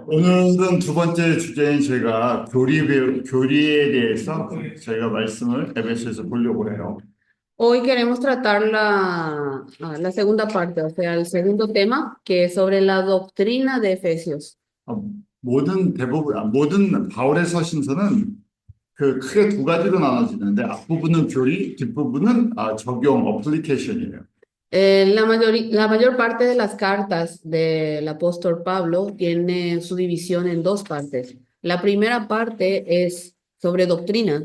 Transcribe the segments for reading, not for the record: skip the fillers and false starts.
오늘은 두 번째 주제인 제가 교리에 대해서 저희가 말씀을 에베소에서 보려고 해요. Hoy queremos tratar la segunda parte, o sea, el segundo tema, que es sobre la doctrina de Efesios. 모든 바울의 서신서는 그 크게 두 가지로 나눠지는데 앞부분은 교리, 뒷부분은 적용, 어플리케이션이에요. La mayor parte de las cartas del apóstol Pablo tiene su división en dos partes. La primera parte es sobre doctrina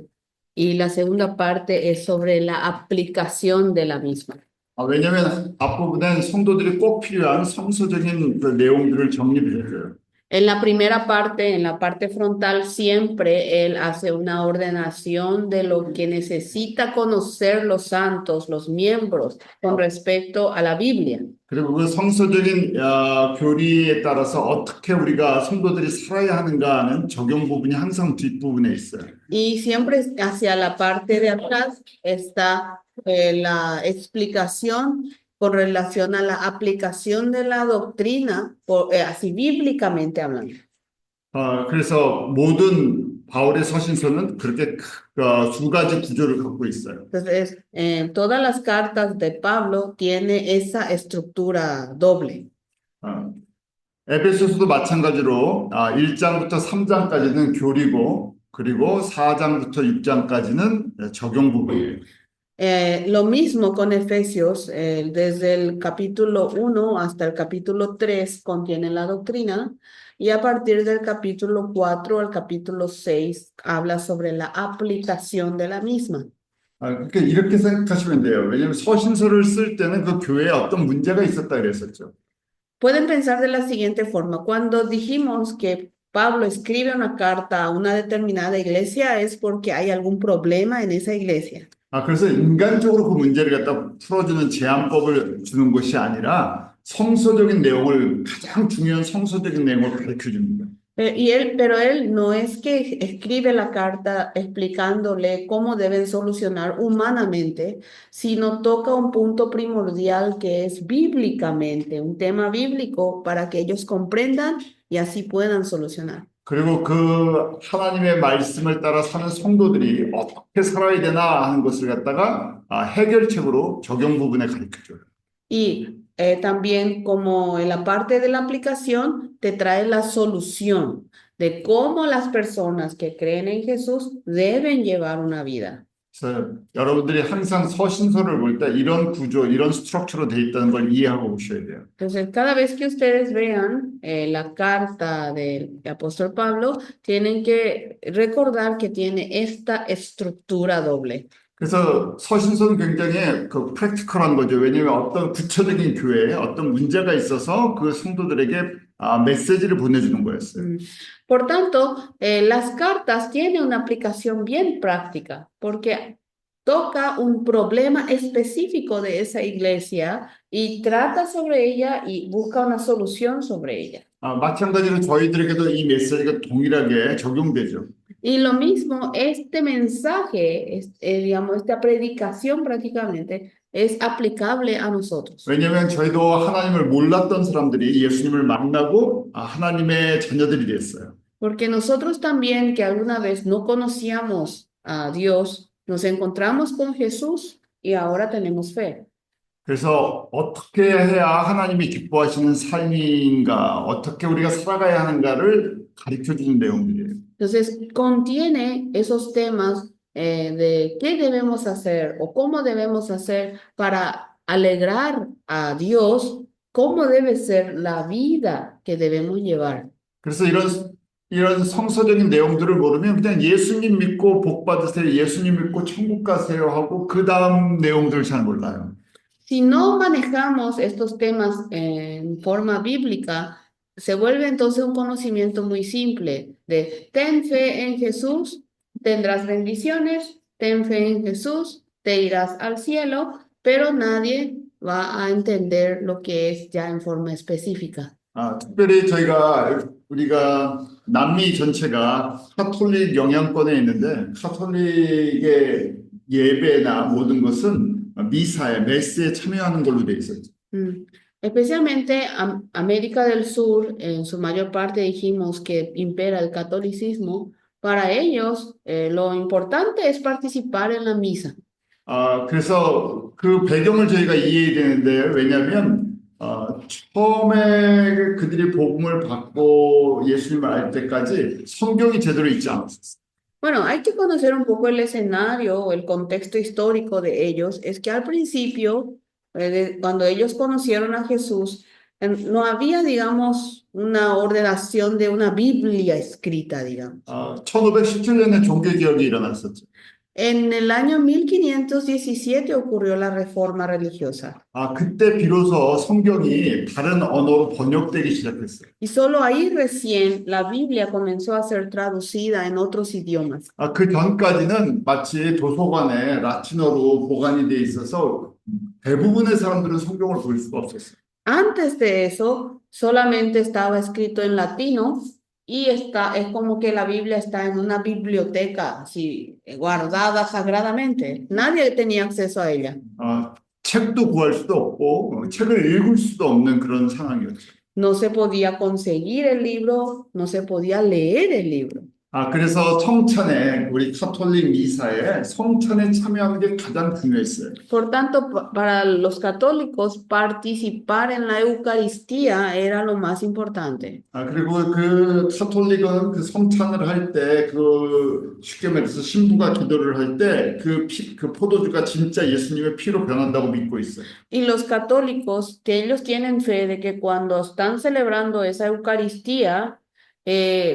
y la segunda parte es sobre la aplicación de la misma. 왜냐하면 앞부분엔 성도들이 꼭 필요한 성서적인 그 내용들을 정리해줘요. En la primera parte, en la parte frontal, siempre él hace una ordenación de lo que necesita conocer los santos, los miembros, con respecto a la Biblia. 그리고 그 성서적인 교리에 따라서 어떻게 우리가 성도들이 살아야 하는가 하는 적용 부분이 항상 뒷부분에 있어요. Y siempre hacia la parte de atrás está la explicación con relación a la aplicación de la doctrina, así bíblicamente hablando. 그래서 모든 바울의 서신서는 그렇게 두 가지 구조를 갖고 있어요. Entonces, todas las cartas de Pablo tiene esa estructura doble. 어, 에베소서도 마찬가지로 1장부터 3장까지는 교리고 그리고 4장부터 6장까지는 적용 부분이에요. Lo mismo con Efesios, desde el capítulo 1 hasta el capítulo 3 contiene la doctrina y a partir del capítulo 4 al capítulo 6 habla sobre la aplicación de la misma. 그러니까 이렇게 생각하시면 돼요. 왜냐하면 서신서를 쓸 때는 그 교회에 어떤 문제가 있었다 그랬었죠. Pueden pensar de la siguiente forma, cuando dijimos que Pablo escribe una carta a una determinada iglesia es porque hay algún problema en esa iglesia. 그래서 인간적으로 그 문제를 갖다 풀어주는 제안법을 주는 것이 아니라 성서적인 내용을 가장 중요한 성서적인 내용을 가르쳐 줍니다. Pero él no es que escribe la carta explicándole cómo deben solucionar humanamente, sino toca un punto primordial que es bíblicamente, un tema bíblico para que ellos comprendan y así puedan solucionar. 그리고 그 하나님의 말씀을 따라 사는 성도들이 어떻게 살아야 되나 하는 것을 갖다가 해결책으로 적용 부분에 가르쳐 줘요. Y también como en la parte de la aplicación te trae la solución de cómo las personas que creen en Jesús deben llevar una vida. 그래서 여러분들이 항상 서신서를 볼 때 이런 구조, 이런 스트럭처로 돼 있다는 걸 이해하고 보셔야 돼요. Entonces, cada vez que ustedes vean la carta del apóstol Pablo, tienen que recordar que tiene esta estructura doble. 그래서 서신서는 굉장히 그 프랙티컬한 거죠. 왜냐하면 어떤 구체적인 교회에 어떤 문제가 있어서 그 성도들에게 메시지를 보내주는 거였어요. Por tanto, las cartas tienen una aplicación bien práctica, porque toca un problema específico de esa iglesia y trata sobre ella y busca una solución sobre ella. 마찬가지로 저희들에게도 이 메시지가 동일하게 적용되죠. Y lo mismo, este mensaje, digamos, esta predicación prácticamente es aplicable a nosotros. 왜냐하면 저희도 하나님을 몰랐던 사람들이 예수님을 만나고 하나님의 자녀들이 됐어요. Porque nosotros también que alguna vez no conocíamos a Dios, nos encontramos con Jesús y ahora tenemos fe. 그래서 어떻게 해야 하나님이 기뻐하시는 삶인가, 어떻게 우리가 살아가야 하는가를 가르쳐주는 내용들이에요. Entonces, contiene esos temas de qué debemos hacer o cómo debemos hacer para alegrar a Dios, cómo debe ser la vida que debemos llevar. 그래서 이런 성서적인 내용들을 모르면 그냥 예수님 믿고 복 받으세요, 예수님 믿고 천국 가세요 하고 그 다음 내용들을 잘 몰라요. Si no manejamos estos temas en forma bíblica, se vuelve entonces un conocimiento muy simple de ten fe en Jesús, tendrás bendiciones, ten fe en Jesús, te irás al cielo, pero nadie va a entender lo que es ya en forma específica. 특별히 우리가 남미 전체가 카톨릭 영향권에 있는데 카톨릭의 예배나 모든 것은 미사에 메스에 참여하는 걸로 돼 있었죠. Especialmente América del Sur, en su mayor parte dijimos que impera el catolicismo. Para ellos, lo importante es participar en la misa. 그래서 그 배경을 저희가 이해해야 되는데, 왜냐하면, 처음에 그들이 복음을 받고 예수님을 알 때까지 성경이 제대로 있지 않았었어요. Bueno, hay que conocer un poco el escenario, el contexto histórico de ellos. Es que al principio, cuando ellos conocieron a Jesús, no había, digamos, una ordenación de una Biblia escrita, digamos. 1517년에 종교개혁이 일어났었죠. En el año 1517 ocurrió la reforma religiosa 그때 비로소 성경이 다른 언어로 번역되기 시작했어요. y solo ahí recién la Biblia comenzó a ser traducida en otros idiomas. 그 전까지는 마치 도서관에 라틴어로 보관이 돼 있어서 대부분의 사람들은 성경을 볼 수가 없었어요. Antes de eso, solamente estaba escrito en latino y es como que la Biblia está en una biblioteca así guardada sagradamente. Nadie tenía acceso a ella. 책도 구할 수도 없고 책을 읽을 수도 없는 그런 상황이었죠. No se podía conseguir el libro, no se podía leer el libro. 그래서 성찬에 우리 카톨릭 미사에 성찬에 참여하는 게 가장 중요했어요. Por tanto, para los católicos, participar en la Eucaristía era lo más importante. 그리고 그 카톨릭은 그 성찬을 할 때 쉽게 말해서 신부가 기도를 할 때 그 포도주가 진짜 예수님의 피로 변한다고 믿고 있어요. Y los católicos, que ellos tienen fe de que cuando están celebrando esa Eucaristía,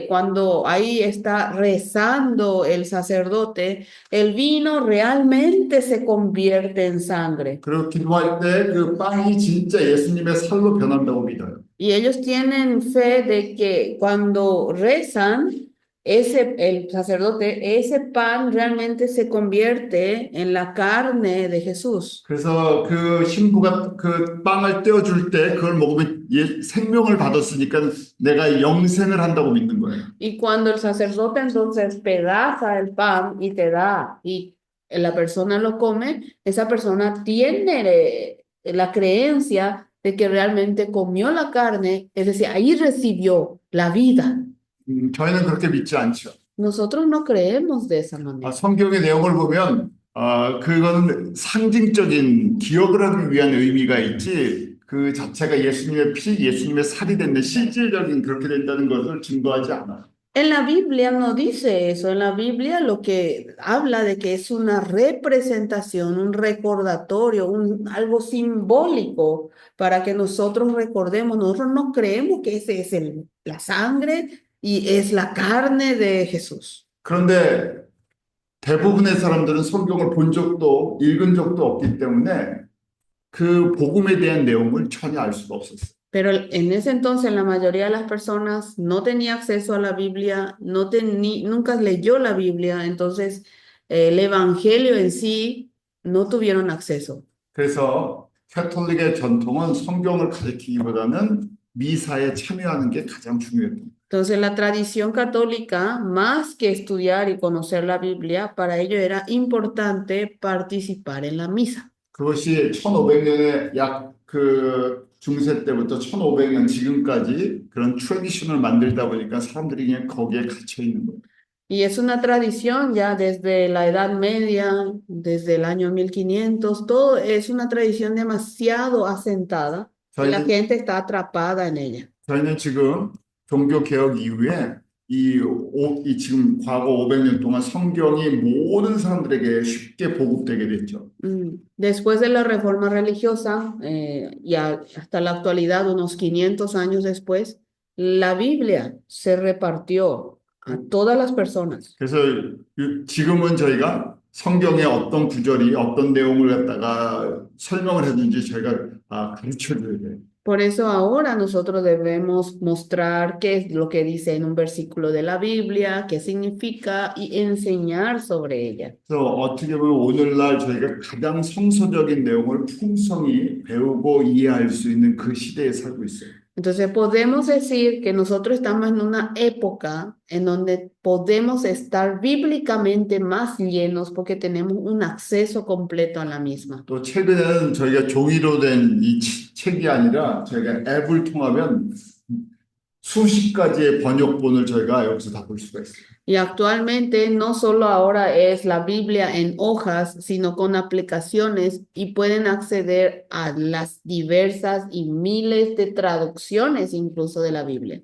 cuando ahí está rezando el sacerdote, el vino realmente se convierte en sangre. 그리고 기도할 때 그 빵이 진짜 예수님의 살로 변한다고 믿어요. Y ellos tienen fe de que cuando rezan, el sacerdote, ese pan realmente se convierte en la carne de Jesús. 그래서 그 신부가 그 빵을 떼어줄 때 그걸 먹으면 생명을 받았으니까 내가 영생을 한다고 믿는 거예요. Y cuando el sacerdote entonces pedaza el pan y te da, y la persona lo come, esa persona tiene la creencia de que realmente comió la carne, es decir, ahí recibió la vida. 저희는 그렇게 믿지 않죠. Nosotros no creemos de esa manera. 성경의 내용을 보면 그거는 상징적인 기억을 하기 위한 의미가 있지 그 자체가 예수님의 피, 예수님의 살이 됐는 실질적인 그렇게 된다는 것을 증거하지 않아요. En la Biblia no dice eso, en la Biblia lo que habla de que es una representación, un recordatorio, algo simbólico para que nosotros recordemos. Nosotros no creemos que ese es la sangre y es la carne de Jesús. 그런데 대부분의 사람들은 성경을 본 적도 읽은 적도 없기 때문에 그 복음에 대한 내용을 전혀 알 수가 없었어요. Pero en ese entonces la mayoría de las personas no tenía acceso a la Biblia, nunca leyó la Biblia, entonces el Evangelio en sí no tuvieron acceso. 그래서 캐톨릭의 전통은 성경을 가르치기보다는 미사에 참여하는 게 가장 중요했던 거예요. Entonces la tradición católica, más que estudiar y conocer la Biblia, para ello era importante participar en la misa. 그것이 1500년에 약 중세 때부터 1500년 지금까지 그런 트래디션을 만들다 보니까 사람들이 그냥 거기에 갇혀 있는 거예요. Y es una tradición ya desde la Edad Media, desde el año 1500, todo es una tradición demasiado asentada y la gente está atrapada en ella. 저희는 지금 종교 개혁 이후에 이 지금 과거 500년 동안 성경이 모든 사람들에게 쉽게 보급되게 됐죠. Después de la reforma religiosa y hasta la actualidad, unos 500 años después, la Biblia se repartió a todas las personas. 그래서 지금은 저희가 성경의 어떤 구절이 어떤 내용을 갖다가 설명을 해준지 저희가 가르쳐 줘야 돼요. Por eso ahora nosotros debemos mostrar qué es lo que dice en un versículo de la Biblia, qué significa y enseñar sobre ella. 그래서 어떻게 보면 오늘날 저희가 가장 성서적인 내용을 풍성히 배우고 이해할 수 있는 그 시대에 살고 있어요. Entonces podemos decir que nosotros estamos en una época en donde podemos estar bíblicamente más llenos porque tenemos un acceso completo a la misma. 또 최근에는 저희가 종이로 된 이 책이 아니라 저희가 앱을 통하면 수십 가지의 번역본을 저희가 여기서 다 볼 수가 있어요. Y actualmente no solo ahora es la Biblia en hojas, sino con aplicaciones y pueden acceder a las diversas y miles de traducciones incluso de la Biblia.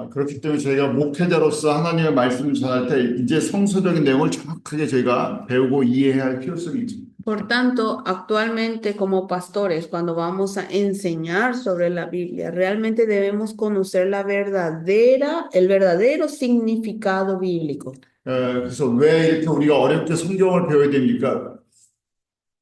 그렇기 때문에 저희가 목회자로서 하나님의 말씀을 전할 때 이제 성서적인 내용을 정확하게 저희가 배우고 이해해야 할 필요성이 있습니다. Por tanto, actualmente como pastores, cuando vamos a enseñar sobre la Biblia, realmente debemos conocer el verdadero significado bíblico. 그래서 왜 이렇게 우리가 어렵게 성경을 배워야 됩니까?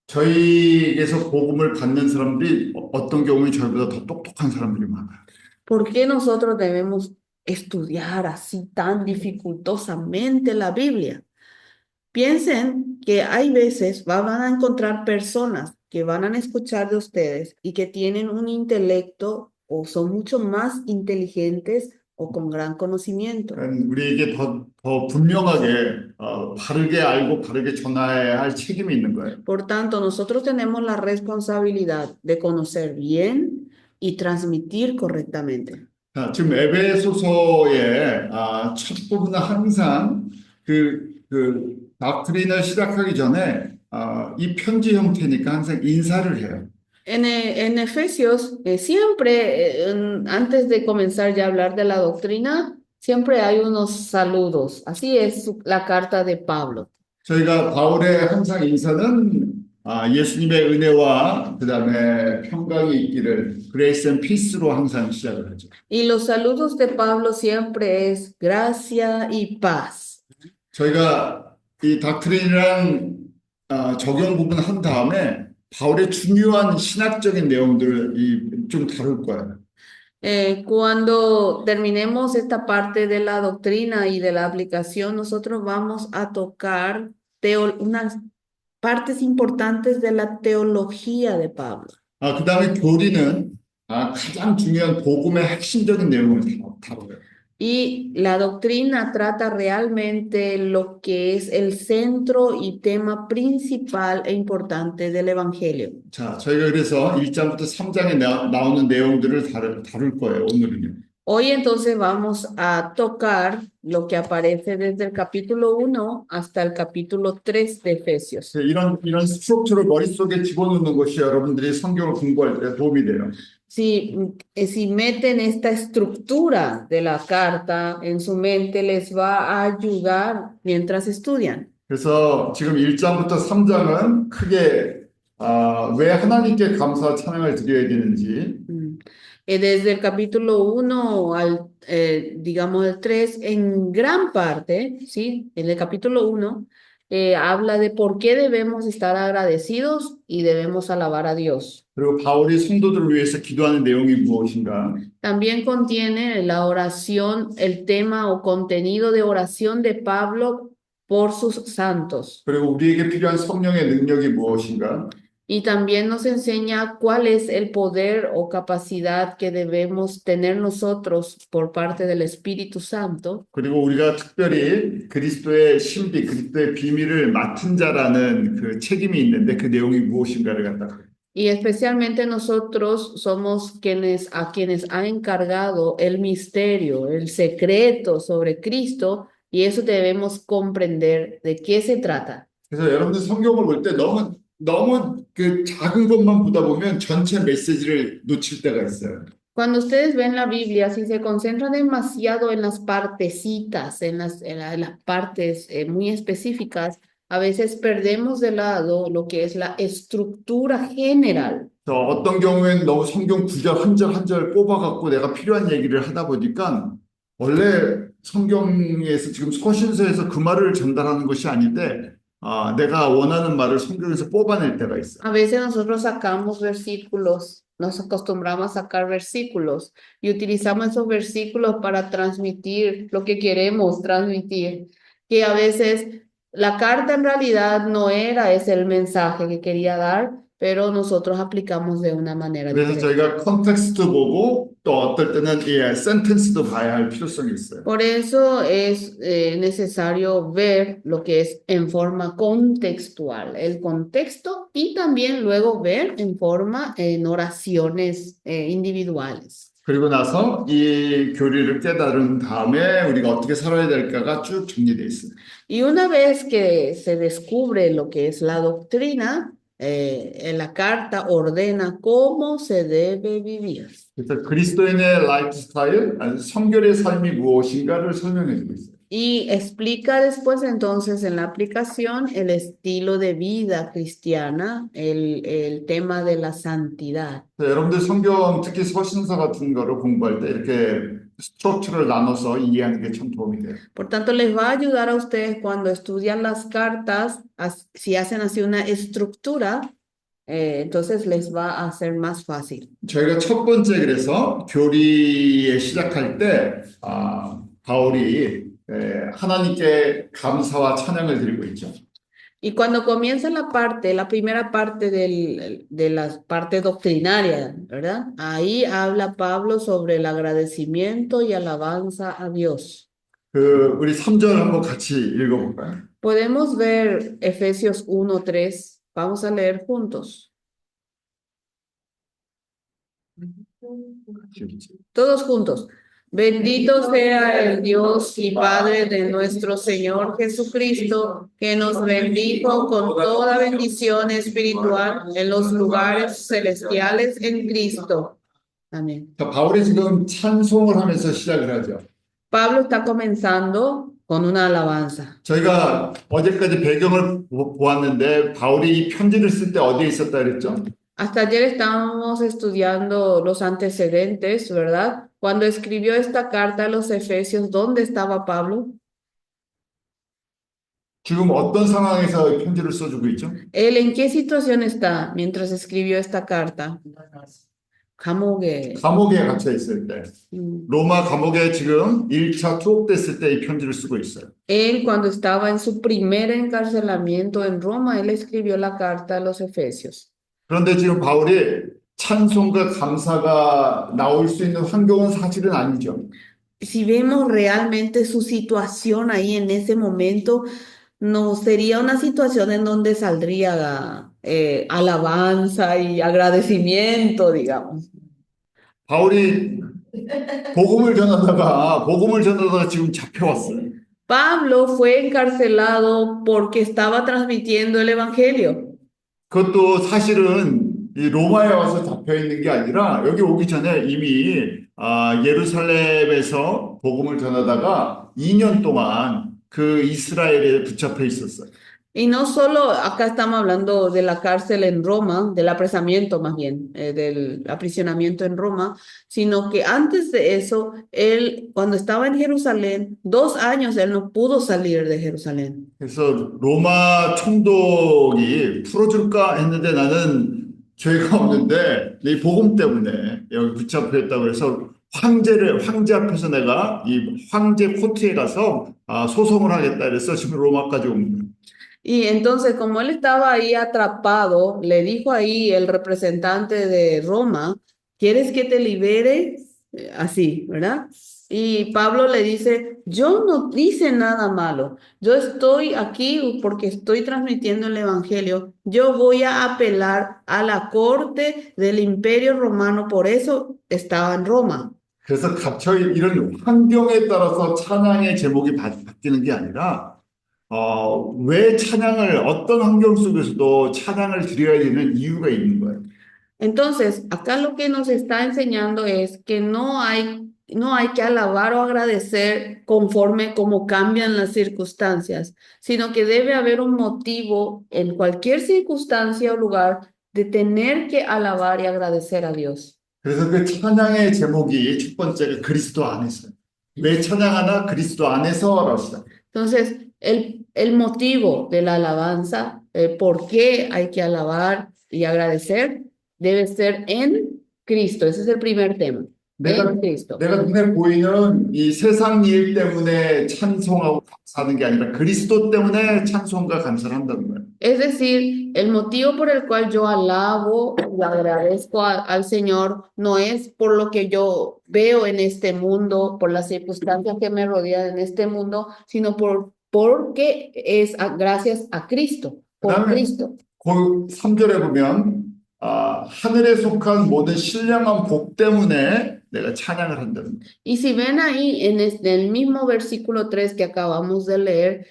저희에게서 복음을 받는 사람들이 어떤 경우에 저희보다 더 똑똑한 사람들이 많아요. ¿Por qué nosotros debemos estudiar así tan dificultosamente la Biblia? Piensen que hay veces van a encontrar personas que van a escuchar de ustedes y que tienen un intelecto o son mucho más inteligentes o con gran conocimiento. 우리에게 더 분명하게 바르게 알고 바르게 전해야 할 책임이 있는 거예요. Por tanto, nosotros tenemos la responsabilidad de conocer bien y transmitir correctamente. 자, 지금 에베소서의 첫 부분은 항상 그 doctrine을 시작하기 전에 이 편지 형태니까 항상 인사를 해요. En Efesios, siempre, antes de comenzar ya a hablar de la doctrina, siempre hay unos saludos. Así es la carta de Pablo. 저희가 바울의 항상 인사는 예수님의 은혜와 그다음에 평강이 있기를 grace and peace로 항상 시작을 하죠. Y los saludos de Pablo siempre es gracia y paz. 저희가 이 닥트린이랑 적용 부분 한 다음에 바울의 중요한 신학적인 내용들을 좀 다룰 거예요. Cuando terminemos esta parte de la doctrina y de la aplicación, nosotros vamos a tocar unas partes importantes de la teología de Pablo. 그다음에 교리는 가장 중요한 복음의 핵심적인 내용을 다뤄요. Y la doctrina trata realmente lo que es el centro y tema principal e importante del Evangelio. 자, 저희가 그래서 1장부터 3장에 나오는 내용들을 다룰 거예요, 오늘은요. Hoy entonces vamos a tocar lo que aparece desde el capítulo 1 hasta el capítulo 3 de Efesios. 이런 스트럭처를 머릿속에 집어넣는 것이 여러분들이 성경을 공부할 때 도움이 돼요. Si meten esta estructura de la carta en su mente, les va a ayudar mientras estudian. 그래서 지금 1장부터 3장은 크게 왜 하나님께 감사 찬양을 드려야 되는지 Desde el capítulo 1 al, digamos, el 3, en gran parte, ¿sí? En el capítulo 1, habla de por qué debemos estar agradecidos y debemos alabar a Dios. 그리고 바울이 성도들을 위해서 기도하는 내용이 무엇인가? También contiene la oración, el tema o contenido de oración de Pablo por sus santos. 그리고 우리에게 필요한 성령의 능력이 무엇인가? Y también nos enseña cuál es el poder o capacidad que debemos tener nosotros por parte del Espíritu Santo. 그리고 우리가 특별히 그리스도의 신비, 그리스도의 비밀을 맡은 자라는 그 책임이 있는데 그 내용이 무엇인가를 갖다가 Y especialmente nosotros somos a quienes ha encargado el misterio, el secreto sobre Cristo, y eso debemos comprender de qué se trata. 그래서 여러분들 성경을 볼 때 너무 그 작은 것만 보다 보면 전체 메시지를 놓칠 때가 있어요. Cuando ustedes ven la Biblia, si se concentran demasiado en las partecitas, en las partes muy específicas, a veces perdemos de lado lo que es la estructura general. 어떤 경우에는 너무 성경 구절 한 절 한 절 뽑아갖고 내가 필요한 얘기를 하다 보니까 원래 성경에서 지금 서신서에서 그 말을 전달하는 것이 아닌데 내가 원하는 말을 성경에서 뽑아낼 때가 있어. A veces nosotros sacamos versículos, nos acostumbramos a sacar versículos y utilizamos esos versículos para transmitir lo que queremos transmitir, que a veces la carta en realidad no era ese el mensaje que quería dar, pero nosotros aplicamos de una manera 그래서 diferente. 저희가 컨텍스트 보고 또 어떨 때는 센텐스도 봐야 할 필요성이 있어요. Por eso es necesario ver lo que es en forma contextual, el contexto, y también luego ver en forma en oraciones individuales. 그리고 나서 이 교리를 깨달은 다음에 우리가 어떻게 살아야 될까가 쭉 정리되어 있어요. Y una vez que se descubre lo que es la doctrina, en la carta ordena cómo se debe vivir. 그래서 그리스도인의 라이프 스타일, 아니, 성결의 삶이 무엇인가를 설명해 주고 있어요. Y explica después entonces en la aplicación el estilo de vida cristiana, el tema de la santidad. 그래서 여러분들 성경 특히 서신서 같은 거를 공부할 때 이렇게 스트럭처를 나눠서 이해하는 게 참 도움이 돼요. Por tanto, les va a ayudar a ustedes cuando estudian las cartas, si hacen así una estructura, entonces les va a ser más fácil. 저희가 첫 번째 그래서 교리에 시작할 때 바울이 하나님께 감사와 찬양을 드리고 있죠. Y cuando comienza la primera parte de la parte doctrinaria, ¿verdad? Ahí habla Pablo sobre el agradecimiento y alabanza a Dios. 우리 3절 한번 같이 읽어볼까요? Podemos ver Efesios 1:3. Vamos a leer juntos. Todos juntos. Bendito sea el Dios y Padre de nuestro Señor Jesucristo, que nos bendijo con toda bendición espiritual en los lugares celestiales en Cristo. Amén. 자, 바울이 지금 찬송을 하면서 시작을 하죠. Pablo está comenzando con una alabanza. 저희가 어제까지 배경을 보았는데 바울이 이 편지를 쓸 때 어디에 있었다 그랬죠? Hasta ayer estábamos estudiando los antecedentes, ¿verdad? Cuando escribió esta carta a los Efesios, ¿dónde estaba Pablo? 지금 어떤 상황에서 이 편지를 써주고 있죠? ¿Él en qué situación está mientras escribió esta carta? 감옥에. 감옥에 갇혀 있을 때 Mm. 로마 감옥에 지금 1차 투옥됐을 때 이 편지를 쓰고 있어요. Él, cuando estaba en su primer encarcelamiento en Roma, él escribió la carta a los Efesios. 그런데 지금 바울이 찬송과 감사가 나올 수 있는 환경은 사실은 아니죠. Si vemos realmente su situación ahí en ese momento, no sería una situación en donde saldría alabanza y agradecimiento, digamos. 바울이 복음을 전하다가 지금 잡혀왔어요. Pablo fue encarcelado porque estaba transmitiendo el evangelio. 그것도 사실은 이 로마에 와서 잡혀 있는 게 아니라 여기 오기 전에 이미 예루살렘에서 복음을 전하다가 2년 동안 그 이스라엘에 붙잡혀 있었어요. Y no solo acá estamos hablando de la cárcel en Roma, del apresamiento más bien, del aprisionamiento en Roma, sino que antes de eso, él, cuando estaba en Jerusalén, 2 años él no pudo salir de Jerusalén. 그래서 로마 총독이 풀어줄까 했는데 나는 죄가 없는데 이 복음 때문에 여기 붙잡혀 있다고 해서 황제 앞에서 내가 이 황제 코트에 가서 소송을 하겠다 그래서 지금 로마까지 온 거예요. Y entonces, como él estaba ahí atrapado, le dijo ahí el representante de Roma, ¿quieres que te libere? Así, ¿verdad? Y Pablo le dice, yo no hice nada malo, yo estoy aquí porque estoy transmitiendo el evangelio, yo voy a apelar a la corte del imperio romano, por eso estaba en Roma. 그래서 갇혀 이런 환경에 따라서 찬양의 제목이 바뀌는 게 아니라 왜 찬양을 어떤 환경 속에서도 찬양을 드려야 되는 이유가 있는 거예요. Entonces, acá lo que nos está enseñando es que no hay que alabar o agradecer conforme como cambian las circunstancias, sino que debe haber un motivo en cualquier circunstancia o lugar de tener que alabar y agradecer a Dios. 그래서 그 찬양의 제목이 첫 번째가 그리스도 안에서. 왜 찬양하나? 그리스도 안에서라고 시작. Entonces, el motivo de la alabanza, por qué hay que alabar y agradecer, debe ser en Cristo. Ese es el primer tema. 내가 en Cristo. 내가 눈에 보이는 이 세상 일 때문에 찬송하고 감사하는 게 아니라 그리스도 때문에 찬송과 감사를 한다는 거예요. Es decir, el motivo por el cual yo alabo y agradezco al Señor no es por lo que yo veo en este mundo, por las circunstancias que me rodean en este mundo, sino porque es gracias a Cristo, por 그다음에 Cristo. 그 3절에 보면 하늘에 속한 모든 신령한 복 때문에 내가 찬양을 한다는 거예요. Y si ven ahí en el mismo versículo 3 que acabamos de leer,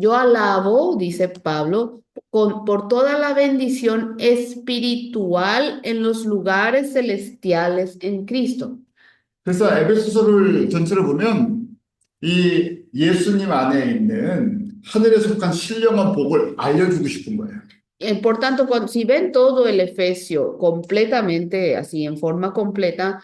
yo alabo, dice Pablo, por toda la bendición espiritual en los lugares celestiales en Cristo. 그래서 에베소서를 전체를 보면 이 예수님 안에 있는 하늘에 속한 신령한 복을 알려주고 싶은 거예요. Por tanto, si ven todo el Efesio completamente, así en forma completa,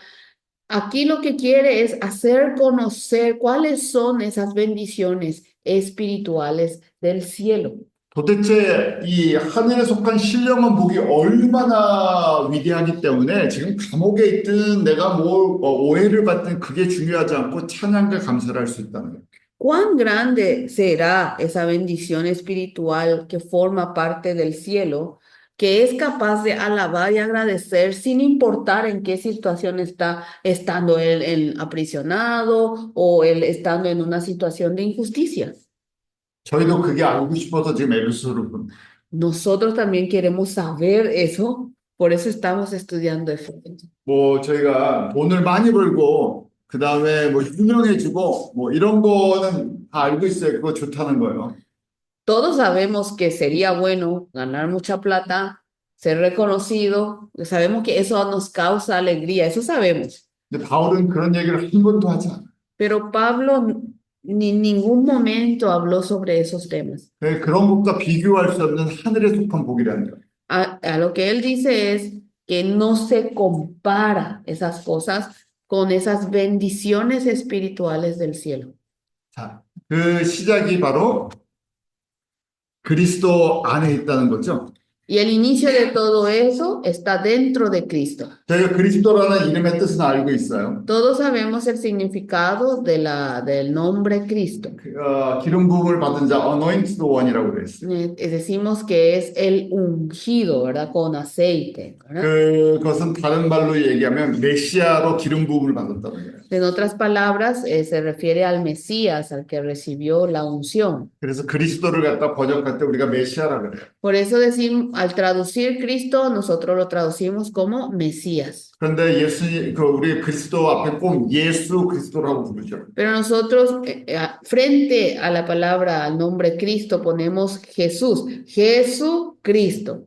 aquí lo que quiere es hacer conocer cuáles son esas bendiciones espirituales del cielo. 도대체 이 하늘에 속한 신령한 복이 얼마나 위대하기 때문에 지금 감옥에 있든 내가 오해를 받든 그게 중요하지 않고 찬양과 감사를 할 수 있다는 거예요. ¿Cuán grande será esa bendición espiritual que forma parte del cielo, que es capaz de alabar y agradecer sin importar en qué situación está, estando él aprisionado o él estando en una situación de injusticia? 저희도 그게 알고 싶어서 지금 에베소서를 봅니다. Nosotros también queremos saber eso, por eso estamos estudiando Efesios. 저희가 돈을 많이 벌고 그 다음에 유명해지고 이런 거는 다 알고 있어요. 그거 좋다는 거예요. Todos sabemos que sería bueno ganar mucha plata, ser reconocido, sabemos que eso nos causa alegría, eso sabemos. 근데 바울은 그런 얘기를 한 번도 하지 않아요. Pero Pablo ni en ningún momento habló sobre esos temas. 그런 것과 비교할 수 없는 하늘에 속한 복이라는 거예요. A lo que él dice es que no se compara esas cosas con esas bendiciones espirituales del cielo. 자, 그 시작이 바로 그리스도 안에 있다는 거죠. Y el inicio de todo eso está dentro de Cristo. 저희가 그리스도라는 이름의 뜻은 알고 있어요. Todos sabemos el significado del nombre Cristo. 기름 부음을 받은 자, anointed one이라고 그랬어요. Decimos que es el ungido, ¿verdad? Con aceite, ¿verdad? 그것은 다른 말로 얘기하면 메시아로 기름 부음을 받았다는 거예요. En otras palabras, se refiere al Mesías, al que recibió la unción. 그래서 그리스도를 갖다 번역할 때 우리가 메시아라 그래요. Por eso decimos, al traducir Cristo, nosotros lo traducimos como Mesías. 그런데 우리 그리스도 앞에 꼭 예수 그리스도라고 부르죠. Pero nosotros, frente a la palabra, al nombre Cristo, ponemos Jesús, Jesucristo.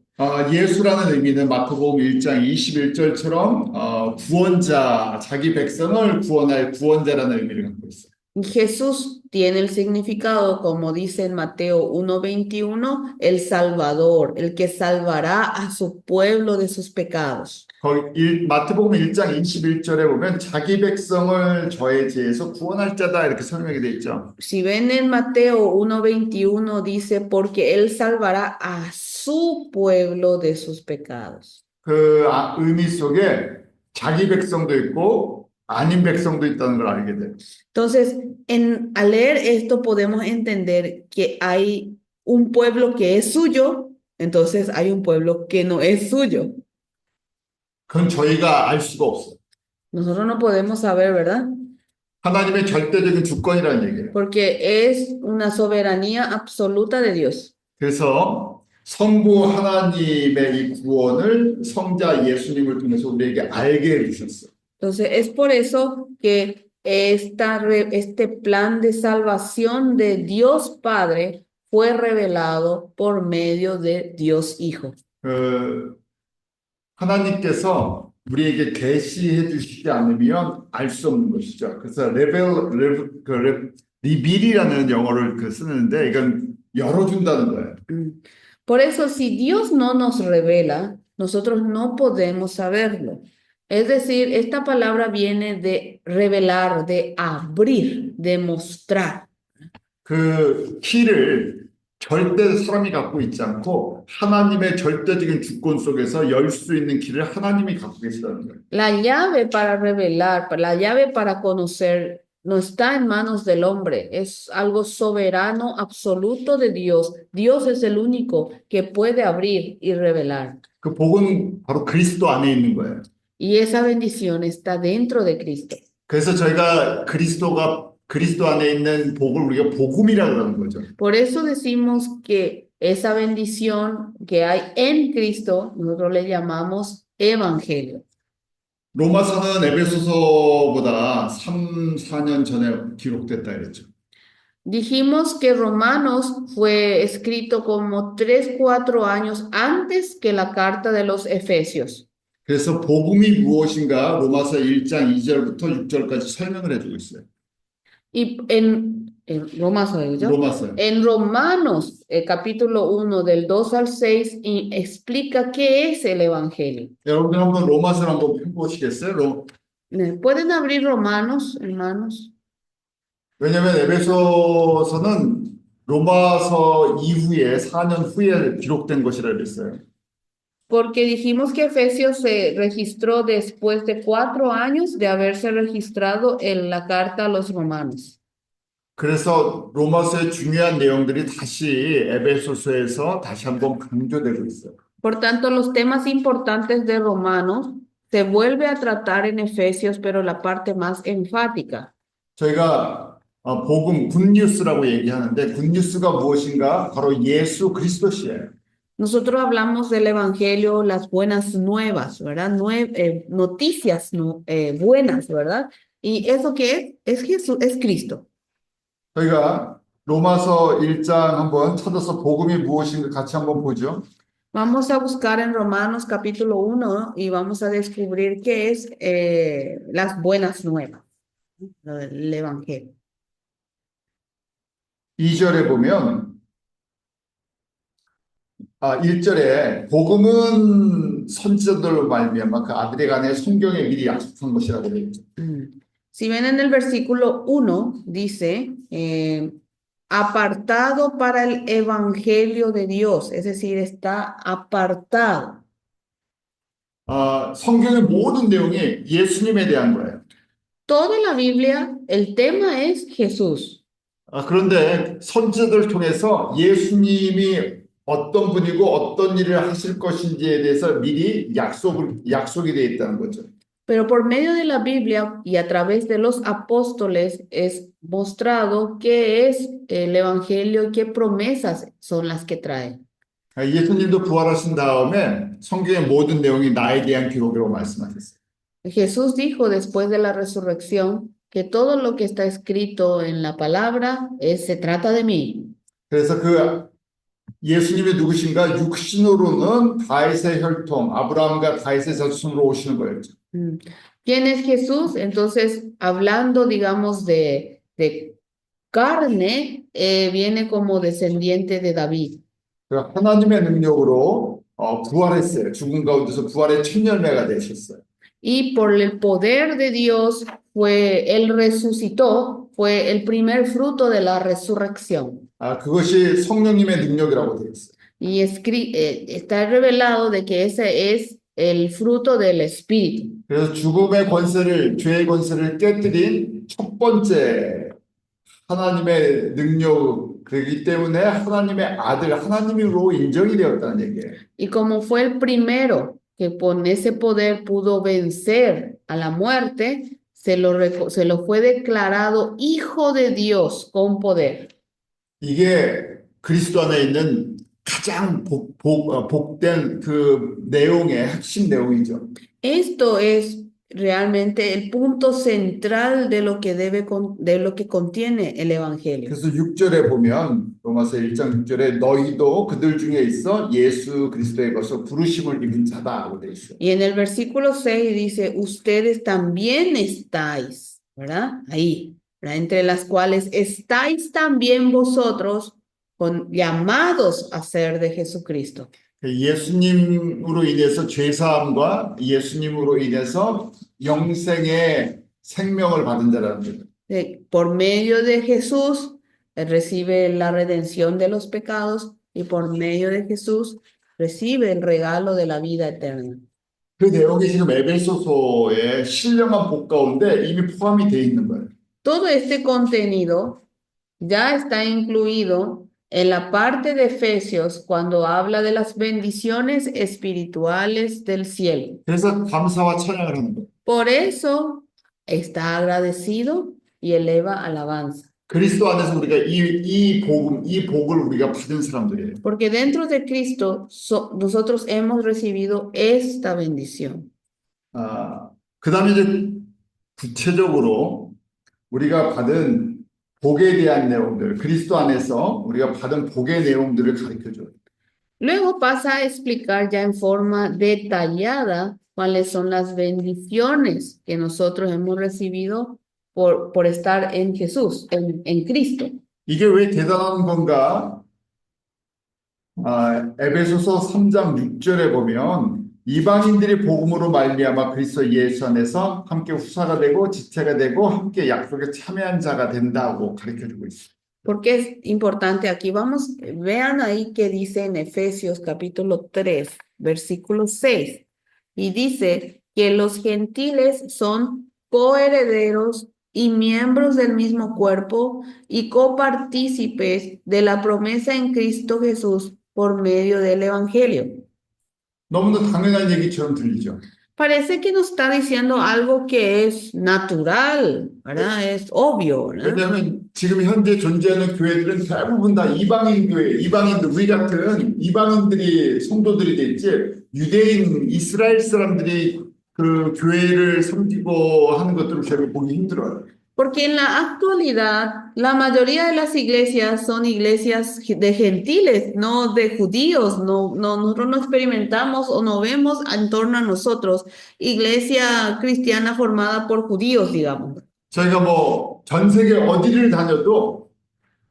예수라는 의미는 마태복음 1장 21절처럼 구원자, 자기 백성을 구원할 구원자라는 의미를 갖고 있어요. Jesús tiene el significado, como dice en Mateo 1:21, el Salvador, el que salvará a su pueblo de sus pecados. 마태복음 1장 21절에 보면 자기 백성을 저의 죄에서 구원할 자다 이렇게 설명이 돼 있죠. Si ven en Mateo 1:21 dice, porque él salvará a su pueblo de sus pecados. 그 의미 속에 자기 백성도 있고 아닌 백성도 있다는 걸 알게 돼요. Entonces, al leer esto podemos entender que hay un pueblo que es suyo, entonces hay un pueblo que no es suyo. 그건 저희가 알 수가 없어요. Nosotros no podemos saber, ¿verdad? 하나님의 절대적인 주권이라는 얘기예요. Porque es una soberanía absoluta de Dios. 그래서 성부 하나님의 이 구원을 성자 예수님을 통해서 우리에게 알게 해주셨어요. Entonces, es por eso que este plan de salvación de Dios Padre fue revelado por medio de Dios Hijo. 하나님께서 우리에게 계시해 주시지 않으면 알 수 없는 것이죠. 그래서 리빌이라는 영어를 쓰는데 이건 열어준다는 거예요. Por eso, si Dios no nos revela, nosotros no podemos saberlo. Es decir, esta palabra viene de revelar, de abrir, de mostrar. 그 키를 절대 사람이 갖고 있지 않고 하나님의 절대적인 주권 속에서 열 수 있는 길을 하나님이 갖고 계시다는 거예요. La llave para revelar, la llave para conocer, no está en manos del hombre, es algo soberano, absoluto de Dios. Dios es el único que puede abrir y revelar. 그 복은 바로 그리스도 안에 있는 거예요. Y esa bendición está dentro de Cristo. 그래서 저희가 그리스도 안에 있는 복을 우리가 복음이라 그러는 거죠. Por eso decimos que esa bendición que hay en Cristo, nosotros le llamamos evangelio. 로마서는 에베소서보다 3, 4년 전에 기록됐다 그랬죠. Dijimos que Romanos fue escrito como 3, 4 años antes que la carta de los Efesios. 그래서 복음이 무엇인가 로마서 1장 2절부터 6절까지 설명을 해주고 있어요. Y en Romanos, 로마서요. en Romanos, capítulo 1, del 2 al 6, y explica qué es el evangelio. 여러분들 한번 로마서를 한번 펴보시겠어요? ¿Pueden abrir Romanos, hermanos? 왜냐하면 에베소서는 로마서 이후에 4년 후에 기록된 것이라 그랬어요. Porque dijimos que Efesios se registró después de 4 años de haberse registrado en la carta a los romanos. 그래서 로마서의 중요한 내용들이 다시 에베소서에서 다시 한번 강조되고 있어요. Por tanto, los temas importantes de Romanos se vuelve a tratar en Efesios, pero la parte más enfática. 저희가 복음 굿뉴스라고 얘기하는데 굿뉴스가 무엇인가? 바로 예수 그리스도시예요. Nosotros hablamos del Evangelio, las buenas nuevas, ¿verdad? Noticias buenas, ¿verdad? ¿Y eso qué es? Es Jesús, es Cristo. 저희가 로마서 1장 한번 찾아서 복음이 무엇인가 같이 한번 보죠. Vamos a buscar en Romanos capítulo 1 y vamos a descubrir qué es las buenas nuevas, el Evangelio. 2절에 보면 1절에 복음은 선지자들로 말미암아 그 아들에 관해 성경에 미리 약속한 것이라고 되어 있죠. Si ven en el versículo 1, dice, apartado para el evangelio de Dios, es decir, está apartado. 성경의 모든 내용이 예수님에 대한 거예요. Toda la Biblia, el tema es Jesús. 그런데 선지자들을 통해서 예수님이 어떤 분이고 어떤 일을 하실 것인지에 대해서 미리 약속이 되어 있다는 거죠. Pero por medio de la Biblia y a través de los apóstoles es mostrado qué es el evangelio y qué promesas son las que trae. 예수님도 부활하신 다음에 성경의 모든 내용이 나에 대한 기록이라고 말씀하셨어요. Jesús dijo después de la resurrección que todo lo que está escrito en la palabra se trata de mí. 그래서 그 예수님이 누구신가? 육신으로는 다윗의 혈통, 아브라함과 다윗의 자손으로 오시는 거였죠. ¿Quién es Jesús? Entonces, hablando, digamos, de carne, viene como descendiente de David. 하나님의 능력으로 부활했어요. 죽은 가운데서 부활의 첫 열매가 되셨어요. Y por el poder de Dios él resucitó, fue el primer fruto de la resurrección. 그것이 성령님의 능력이라고 되어 있어요. Y está revelado de que ese es el fruto del Espíritu. 그래서 죽음의 권세를, 죄의 권세를 깨뜨린 첫 번째 하나님의 능력이기 때문에 하나님의 아들, 하나님으로 인정이 되었다는 얘기예요. Y como fue el primero que con ese poder pudo vencer a la muerte, se lo fue declarado hijo de Dios con poder. 이게 그리스도 안에 있는 가장 복된 그 내용의 핵심 내용이죠. Esto es realmente el punto central de lo que contiene el Evangelio. 그래서 6절에 보면 로마서 1장 6절에 너희도 그들 중에 있어 예수 그리스도의 것을 부르심을 입은 자다라고 되어 있어요. Y en el versículo 6 dice, ustedes también estáis, ¿verdad? Ahí, ¿verdad? Entre las cuales estáis también vosotros llamados a ser de Jesucristo. 예수님으로 인해서 죄사함과 예수님으로 인해서 영생의 생명을 받은 자라는 거예요. Por medio de Jesús Él recibe la redención de los pecados y por medio de Jesús recibe el regalo de la vida eterna. 그 내용이 지금 에베소서의 신령한 복 가운데 이미 포함이 되어 있는 거예요. Todo este contenido ya está incluido en la parte de Efesios cuando habla de las bendiciones espirituales del cielo. 그래서 감사와 찬양을 하는 거예요. Por eso está agradecido y eleva alabanza. 그리스도 안에서 우리가 이 복을 우리가 받은 사람들이에요. Porque dentro de Cristo nosotros hemos recibido esta bendición. 그 다음에 이제 구체적으로 우리가 받은 복에 대한 내용들, 그리스도 안에서 우리가 받은 복의 내용들을 가르쳐줘요. Luego pasa a explicar ya en forma detallada cuáles son las bendiciones que nosotros hemos recibido por estar en Jesús, en Cristo. 이게 왜 대단한 건가? 에베소서 3장 6절에 보면 이방인들이 복음으로 말미암아 그리스도 예수 안에서 함께 후사가 되고 지체가 되고 함께 약속에 참여한 자가 된다고 가르쳐주고 있어요. ¿Por qué es importante aquí? Vamos, vean ahí que dice en Efesios capítulo 3, versículo 6. Y dice que los gentiles son coherederos y miembros del mismo cuerpo y copartícipes de la promesa en Cristo Jesús por medio del Evangelio. 너무나 당연한 얘기처럼 들리죠. Parece que nos está diciendo algo que es natural, ¿verdad? Es obvio, ¿verdad? 왜냐하면 지금 현재 존재하는 교회들은 대부분 다 이방인 교회, 이방인들, 우리 같은 이방인들이 성도들이 됐지 유대인, 이스라엘 사람들이 그 교회를 섬기고 하는 것들을 저희가 보기 힘들어요. Porque en la actualidad la mayoría de las iglesias son iglesias de gentiles, no de judíos. Nosotros no experimentamos o no vemos en torno a nosotros iglesia cristiana formada por judíos, digamos. 저희가 뭐 전 세계 어디를 다녀도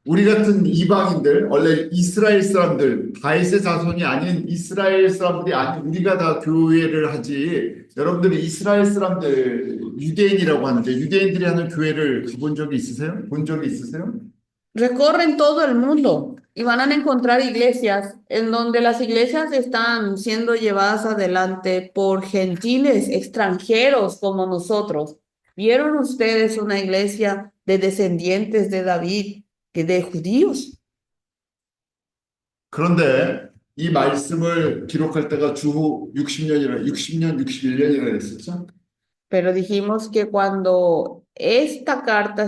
우리 같은 이방인들, 원래 이스라엘 사람들, 다윗의 자손이 아닌 이스라엘 사람들이 아닌 우리가 다 교회를 하지. 여러분들이 이스라엘 사람들, 유대인이라고 하는데 유대인들이 하는 교회를 가본 적이 있으세요? 본 적이 있으세요? Recorren todo el mundo y van a encontrar iglesias en donde las iglesias están siendo llevadas adelante por gentiles extranjeros como nosotros. ¿Vieron ustedes una iglesia de descendientes de David, de judíos? 그런데 이 말씀을 기록할 때가 주후 60년, 61년이라 했었죠. Pero dijimos que cuando esta carta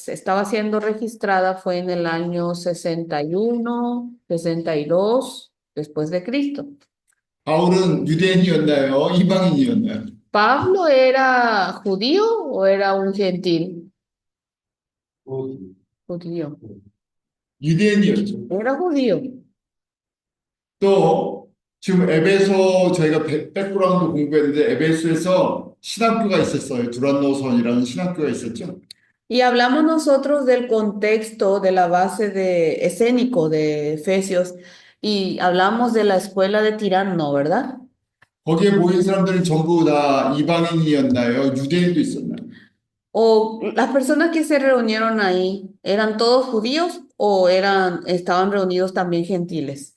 estaba siendo registrada fue en el año 61, 62 después de Cristo. 바울은 유대인이었나요? 이방인이었나요? ¿Pablo era judío o era un gentil? Judío. 유대인이었죠. Era judío. 또 지금 에베소 저희가 백그라운드 공부했는데 에베소에서 신학교가 있었어요. 두란노선이라는 신학교가 있었죠. Y hablamos nosotros del contexto de la base de escénico de Efesios y hablamos de la escuela de Tirano, ¿verdad? 거기에 모인 사람들은 전부 다 이방인이었나요? 유대인도 있었나요? ¿O las personas que se reunieron ahí eran todos judíos o estaban reunidos también gentiles?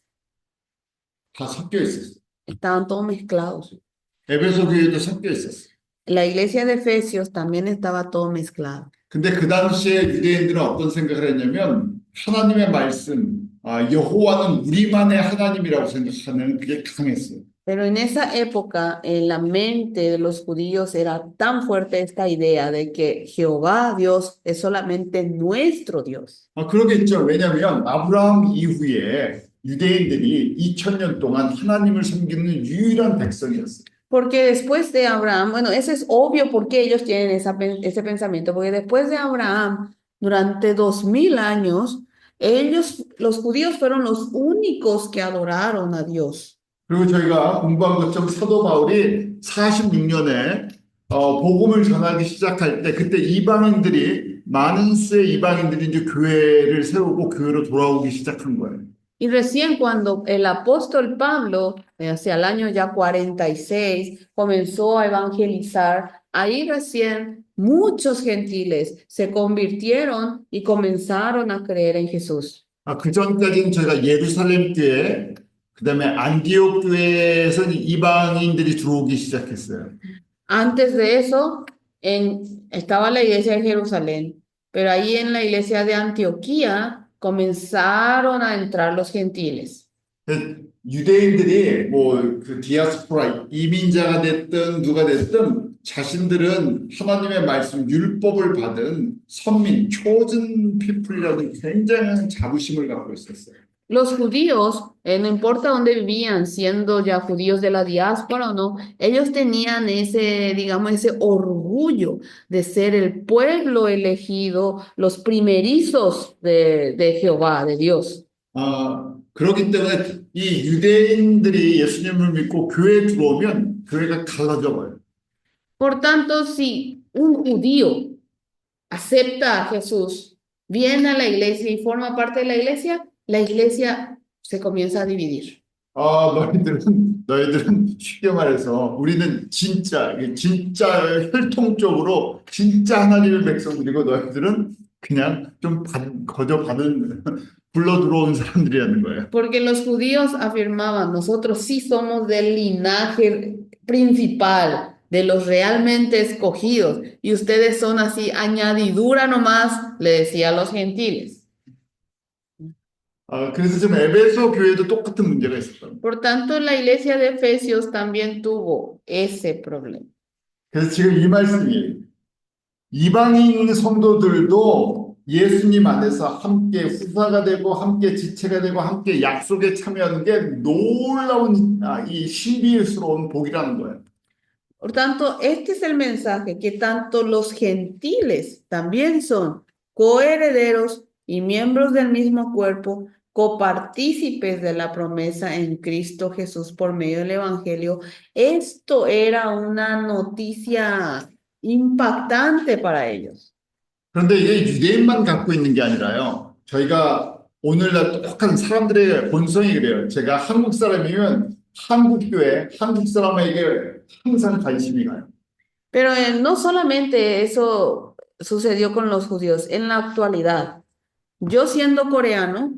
다 섞여 있었어요. Estaban todos mezclados. 에베소 교회도 섞여 있었어요. La iglesia de Efesios también estaba todo mezclado. 근데 그 당시에 유대인들은 어떤 생각을 했냐면 하나님의 말씀, 여호와는 우리만의 하나님이라고 생각하는 그게 강했어요. Pero en esa época, en la mente de los judíos era tan fuerte esta idea de que Jehová, Dios, es solamente nuestro Dios. 그러겠죠. 왜냐하면 아브라함 이후에 유대인들이 2000년 동안 하나님을 섬기는 유일한 백성이었어요. Porque después de Abraham, bueno, eso es obvio porque ellos tienen ese pensamiento, porque después de Abraham, durante 2000 años, los judíos fueron los únicos que adoraron a Dios. 그리고 저희가 공부한 것처럼 사도 바울이 46년에 복음을 전하기 시작할 때 그때 많은 수의 이방인들이 이제 교회를 세우고 교회로 돌아오기 시작한 거예요. Y recién cuando el apóstol Pablo, hacia el año ya 46, comenzó a evangelizar, ahí recién muchos gentiles se convirtieron y comenzaron a creer en Jesús. 그 전까지는 저희가 예루살렘 교회, 그다음에 안디옥 교회에서 이방인들이 들어오기 시작했어요. Antes de eso, estaba la iglesia de Jerusalén, pero ahí en la iglesia de Antioquía comenzaron a entrar los gentiles. 유대인들이 뭐 그 디아스포라 이민자가 됐든 누가 됐든 자신들은 하나님의 말씀 율법을 받은 선민 chosen people이라는 굉장한 자부심을 갖고 있었어요. Los judíos, no importa dónde vivían, siendo ya judíos de la diáspora o no, ellos tenían ese, digamos, ese orgullo de ser el pueblo elegido, los primerizos de Jehová, de Dios. 그렇기 때문에 이 유대인들이 예수님을 믿고 교회에 들어오면 교회가 갈라져 버려요. Por tanto, si un judío acepta a Jesús, viene a la iglesia y forma parte de la iglesia se comienza a dividir. 너희들은 쉽게 말해서 우리는 진짜 혈통적으로 진짜 하나님의 백성들이고 너희들은 그냥 좀 거저 받은 불러 들어온 사람들이라는 거예요. Porque los judíos afirmaban, nosotros sí somos del linaje principal, de los realmente escogidos, y ustedes son así añadidura nomás, le decía a los gentiles. 그래서 지금 에베소 교회도 똑같은 문제가 있었던 거예요. Por tanto, la iglesia de Efesios también tuvo ese problema. 그래서 지금 이 말씀이에요. 이방인 성도들도 예수님 안에서 함께 후사가 되고 함께 지체가 되고 함께 약속에 참여하는 게 놀라운 이 신비스러운 복이라는 거예요. Por tanto, este es el mensaje, que tanto los gentiles también son coherederos y miembros del mismo cuerpo, copartícipes de la promesa en Cristo Jesús por medio del Evangelio. Esto era una noticia impactante para ellos. 그런데 이게 유대인만 갖고 있는 게 아니라요. 저희가 오늘날 똑똑한 사람들의 본성이 그래요. 제가 한국 사람이면 한국 교회, 한국 사람에게 항상 관심이 가요. Pero no solamente eso sucedió con los judíos, en la actualidad, yo siendo coreano,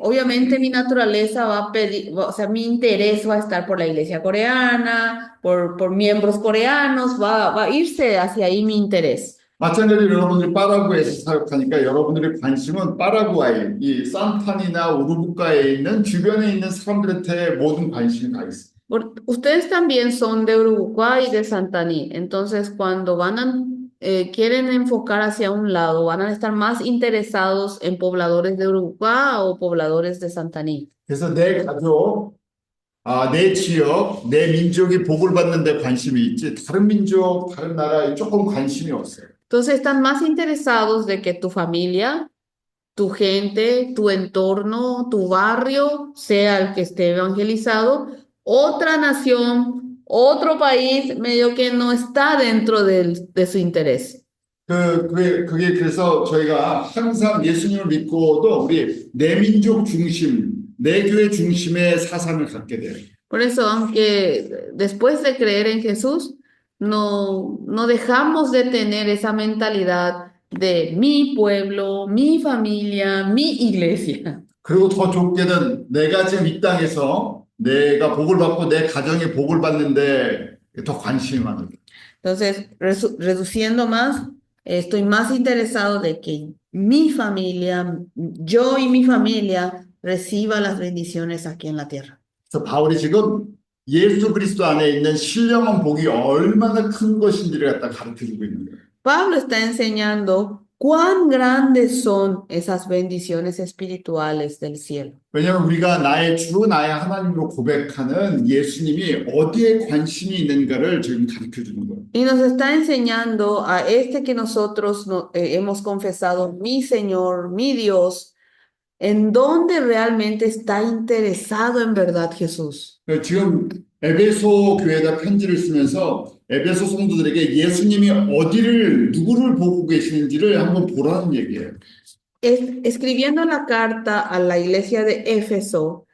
obviamente mi naturaleza va a pedir, o sea, mi interés va a estar por la iglesia coreana, por miembros coreanos, va a irse hacia ahí mi interés. 마찬가지로 여러분들이 파라구아에서 사역하니까 여러분들의 관심은 파라구아이, 이 산탄이나 우루구가에 있는 주변에 있는 사람들한테 모든 관심이 가 있어요. Ustedes también son de Uruguay y de Santaní, entonces cuando quieren enfocar hacia un lado, van a estar más interesados en pobladores de Uruguay o pobladores de Santaní. 그래서 내 가족, 내 지역, 내 민족이 복을 받는 데 관심이 있지 다른 민족, 다른 나라에 조금 관심이 없어요. Entonces están más interesados de que tu familia, tu gente, tu entorno, tu barrio sea el que esté evangelizado. Otra nación, otro país, medio que no está dentro de su interés. 그게 그래서 저희가 항상 예수님을 믿고도 우리 내 민족 중심, 내 교회 중심의 사상을 갖게 돼요. Por eso, aunque después de creer en Jesús, no dejamos de tener esa mentalidad de mi pueblo, mi familia, mi iglesia. 그리고 더 좋게는 내가 지금 이 땅에서 내가 복을 받고 내 가정이 복을 받는데 더 관심이 많아요. Entonces, reduciendo más, estoy más interesado de que mi familia, yo y mi familia reciba las bendiciones aquí en la tierra. 그래서 바울이 지금 예수 그리스도 안에 있는 신령한 복이 얼마나 큰 것인지를 갖다 가르쳐주고 있는 거예요. Pablo está enseñando cuán grandes son esas bendiciones espirituales del cielo. 왜냐하면 우리가 나의 주, 나의 하나님으로 고백하는 예수님이 어디에 관심이 있는가를 지금 가르쳐주는 거예요. Y nos está enseñando a este que nosotros hemos confesado, mi Señor, mi Dios, en dónde realmente está interesado en verdad Jesús. 지금 에베소 교회에다 편지를 쓰면서 에베소 성도들에게 예수님이 누구를 보고 계시는지를 한번 보라는 얘기예요. Escribiendo la carta a la iglesia de Éfeso,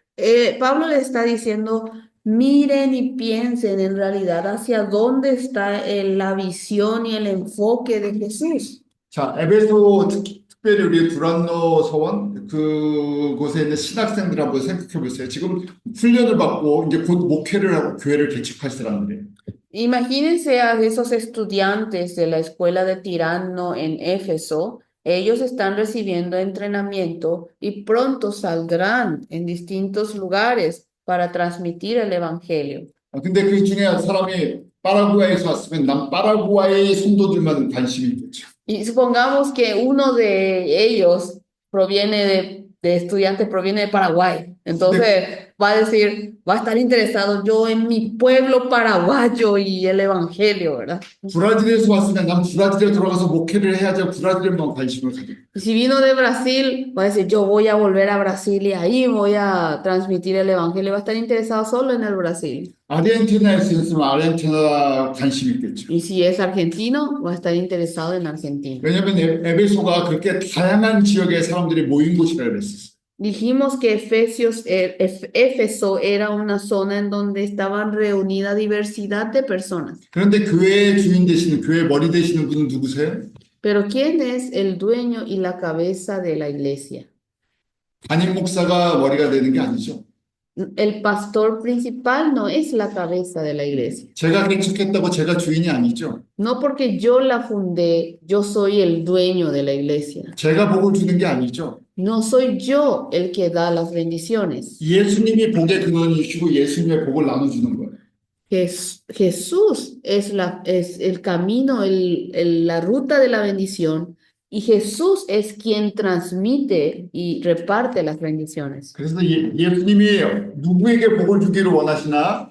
Pablo le está diciendo, miren y piensen en realidad hacia dónde está la visión y el enfoque de Jesús. 자, 에베소 특별히 우리 두란노 서원 그곳에 있는 신학생들 한번 생각해 보세요. 지금 훈련을 받고 이제 곧 목회를 하고 교회를 개척할 사람들이에요. Imagínense a esos estudiantes de la escuela de Tirano en Éfeso. Ellos están recibiendo entrenamiento y pronto saldrán en distintos lugares para transmitir el evangelio. 근데 그 중에 사람이 파라구아에서 왔으면 난 파라구아의 성도들만 관심이 있겠죠. Y supongamos que uno de ellos de estudiantes, proviene de Paraguay. Entonces va a decir, va a estar interesado yo en mi pueblo paraguayo y el evangelio, ¿verdad? 브라질에서 왔으면 난 브라질에 들어가서 목회를 해야지 브라질에만 관심을 가지고. Y si vino de Brasil, va a decir, yo voy a volver a Brasil y ahí voy a transmitir el evangelio. Va a estar interesado solo en el Brasil. 아르헨티나에서 있으면 아르헨티나 관심이 있겠죠. Y si es argentino, va a estar interesado en Argentina. 왜냐하면 에베소가 그렇게 다양한 지역의 사람들이 모인 곳이라 그랬었어요. Dijimos que Éfeso era una zona en donde estaban reunida diversidad de personas. 그런데 교회의 주인 되시는 교회 머리 되시는 분은 누구세요? Pero ¿quién es el dueño y la cabeza de la iglesia? 담임 목사가 머리가 되는 게 아니죠. El pastor principal no es la cabeza de la iglesia. 제가 개척했다고 제가 주인이 아니죠. No porque yo la fundé, yo soy el dueño de la iglesia. 제가 복을 주는 게 아니죠. No soy yo el que da las bendiciones. 예수님이 복의 근원이시고 예수님의 복을 나눠주는 거예요. Jesús es el camino, la ruta de la bendición, y Jesús es quien transmite y reparte las bendiciones. 그래서 예수님이 누구에게 복을 주기를 원하시나?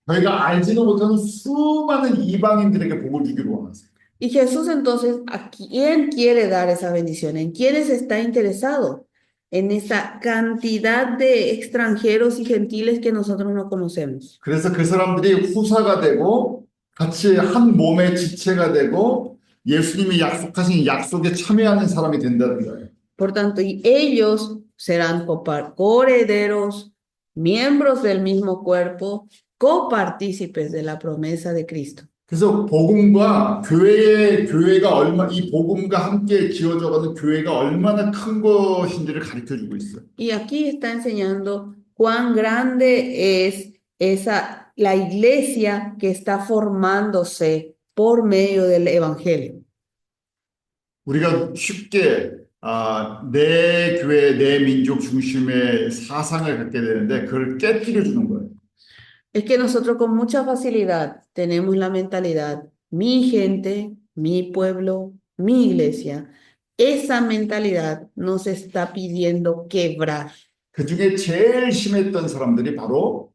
저희가 알지도 못하는 수많은 이방인들에게 복을 주기를 원하세요. Y Jesús entonces, ¿a quién quiere dar esa bendición? ¿En quiénes está interesado? En esa cantidad de extranjeros y gentiles que nosotros no conocemos. 그래서 그 사람들이 후사가 되고 같이 한 몸의 지체가 되고 예수님이 약속하신 약속에 참여하는 사람이 된다는 거예요. Por tanto, y ellos serán coherederos, miembros del mismo cuerpo, copartícipes de la promesa de Cristo. 그래서 복음과 교회가 이 복음과 함께 지어져가는 교회가 얼마나 큰 것인지를 가르쳐주고 있어요. Y aquí está enseñando cuán grande es la iglesia que está formándose por medio del evangelio. 우리가 쉽게 내 교회, 내 민족 중심의 사상을 갖게 되는데 그걸 깨뜨려 주는 거예요. Es que nosotros con mucha facilidad tenemos la mentalidad, mi gente, mi pueblo, mi iglesia. Esa mentalidad nos está pidiendo quebrar. 그 중에 제일 심했던 사람들이 바로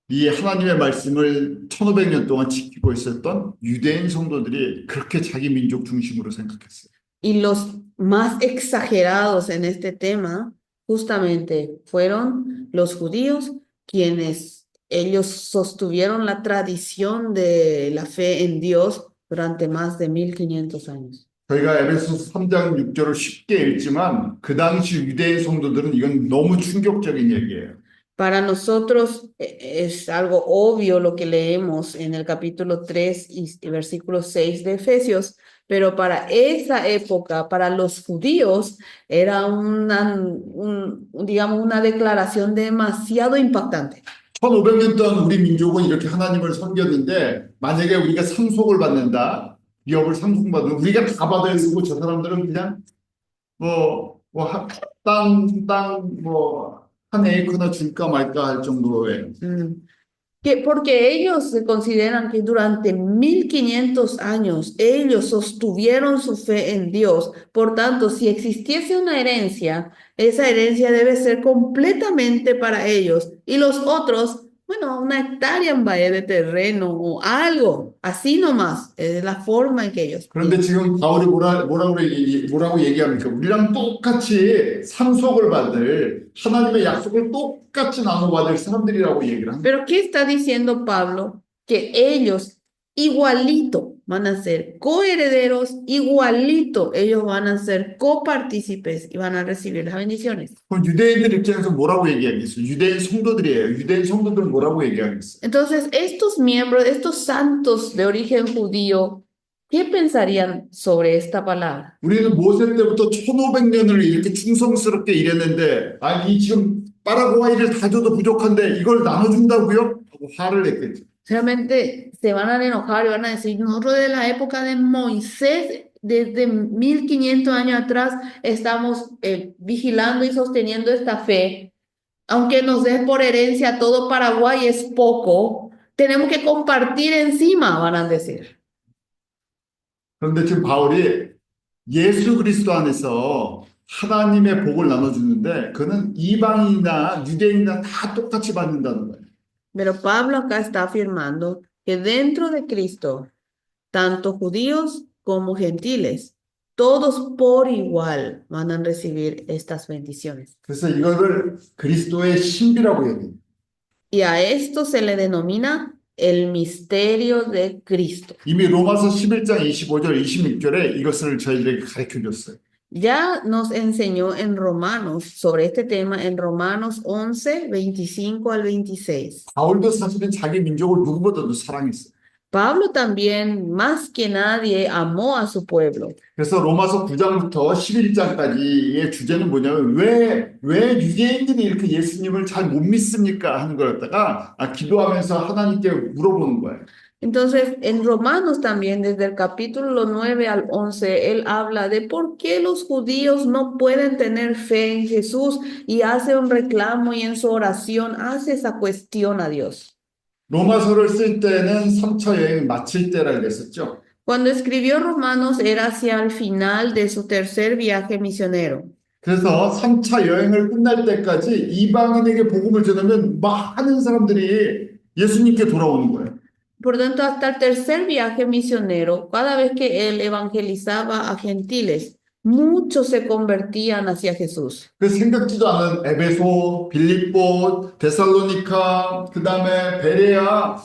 이 하나님의 말씀을 1500년 동안 지키고 있었던 유대인 성도들이 그렇게 자기 민족 중심으로 생각했어요. Y los más exagerados en este tema justamente fueron los judíos, quienes ellos sostuvieron la tradición de la fe en Dios durante más de 1500 años. 저희가 에베소 3장 6절을 쉽게 읽지만 그 당시 유대인 성도들은 이건 너무 충격적인 얘기예요. Para nosotros es algo obvio lo que leemos en el capítulo 3 y versículo 6 de Efesios, pero para esa época, para los judíos, era digamos, una declaración demasiado impactante. 1500년 동안 우리 민족은 이렇게 하나님을 섬겼는데 만약에 우리가 상속을 받는다, 기업을 상속받으면 우리가 다 받아야 되고 저 사람들은 그냥 한 에이커나 줄까 말까 할 정도예요. Porque ellos se consideran que durante 1500 años ellos sostuvieron su fe en Dios. Por tanto, si existiese una herencia, esa herencia debe ser completamente para ellos. Y los otros, bueno, una hectárea en Valle de terreno o algo, así nomás, es la forma en que ellos 그런데 piensan. 지금 바울이 뭐라고 얘기합니까? 우리랑 똑같이 상속을 받을 하나님의 약속을 똑같이 나눠받을 사람들이라고 얘기를 합니다. Pero ¿qué está diciendo Pablo? Que ellos igualito van a ser coherederos igualito. Ellos van a ser copartícipes y van a recibir las bendiciones. 그럼 유대인들 입장에서 뭐라고 얘기하겠어요? 유대인 성도들이에요. 유대인 성도들은 뭐라고 얘기하겠어요? Entonces, estos miembros, estos santos de origen judío, ¿qué pensarían sobre esta palabra? 우리는 모세 때부터 1500년을 이렇게 충성스럽게 일했는데, 아니, 지금 파라구아이를 다 줘도 부족한데 이걸 나눠준다고요? 하고 화를 냈겠죠. Realmente se van a enojar y van a decir, nosotros de la época de Moisés, desde 1500 años atrás, estamos vigilando y sosteniendo esta fe. Aunque nos des por herencia todo Paraguay es poco, tenemos que compartir encima, van a decir. 그런데 지금 바울이 예수 그리스도 안에서 하나님의 복을 나눠주는데, 그는 이방인이나 유대인이나 다 똑같이 받는다는 거예요. Pero Pablo acá está afirmando que dentro de Cristo, tanto judíos como gentiles, todos por igual van a recibir estas bendiciones. 그래서 이거를 그리스도의 신비라고 얘기해요. Y a esto se le denomina el misterio de Cristo. 이미 로마서 11장 25절, 26절에 이것을 저희들에게 가르쳐 줬어요. Ya nos enseñó en Romanos sobre este tema en Romanos 11, 25 al 26. 바울도 사실은 자기 민족을 누구보다도 사랑했어요. Pablo también, más que nadie, amó a su pueblo. 그래서 로마서 9장부터 11장까지의 주제는 뭐냐면 왜 유대인들이 이렇게 예수님을 잘 못 믿습니까? 하는 거였다가 기도하면서 하나님께 물어보는 거예요. Entonces, en Romanos también, desde el capítulo 9 al 11, él habla de por qué los judíos no pueden tener fe en Jesús y hace un reclamo y en su oración hace esa cuestión a Dios. 로마서를 쓸 때는 3차 여행 마칠 때라 그랬었죠. Cuando escribió Romanos era hacia el final de su tercer viaje misionero. 그래서 3차 여행을 끝날 때까지 이방인에게 복음을 전하면 많은 사람들이 예수님께 돌아오는 거예요. Por tanto, hasta el tercer viaje misionero, cada vez que él evangelizaba a gentiles, muchos se convertían hacia Jesús. 그 생각지도 않은 에베소, 빌립보, 데살로니카, 그 다음에 베레아,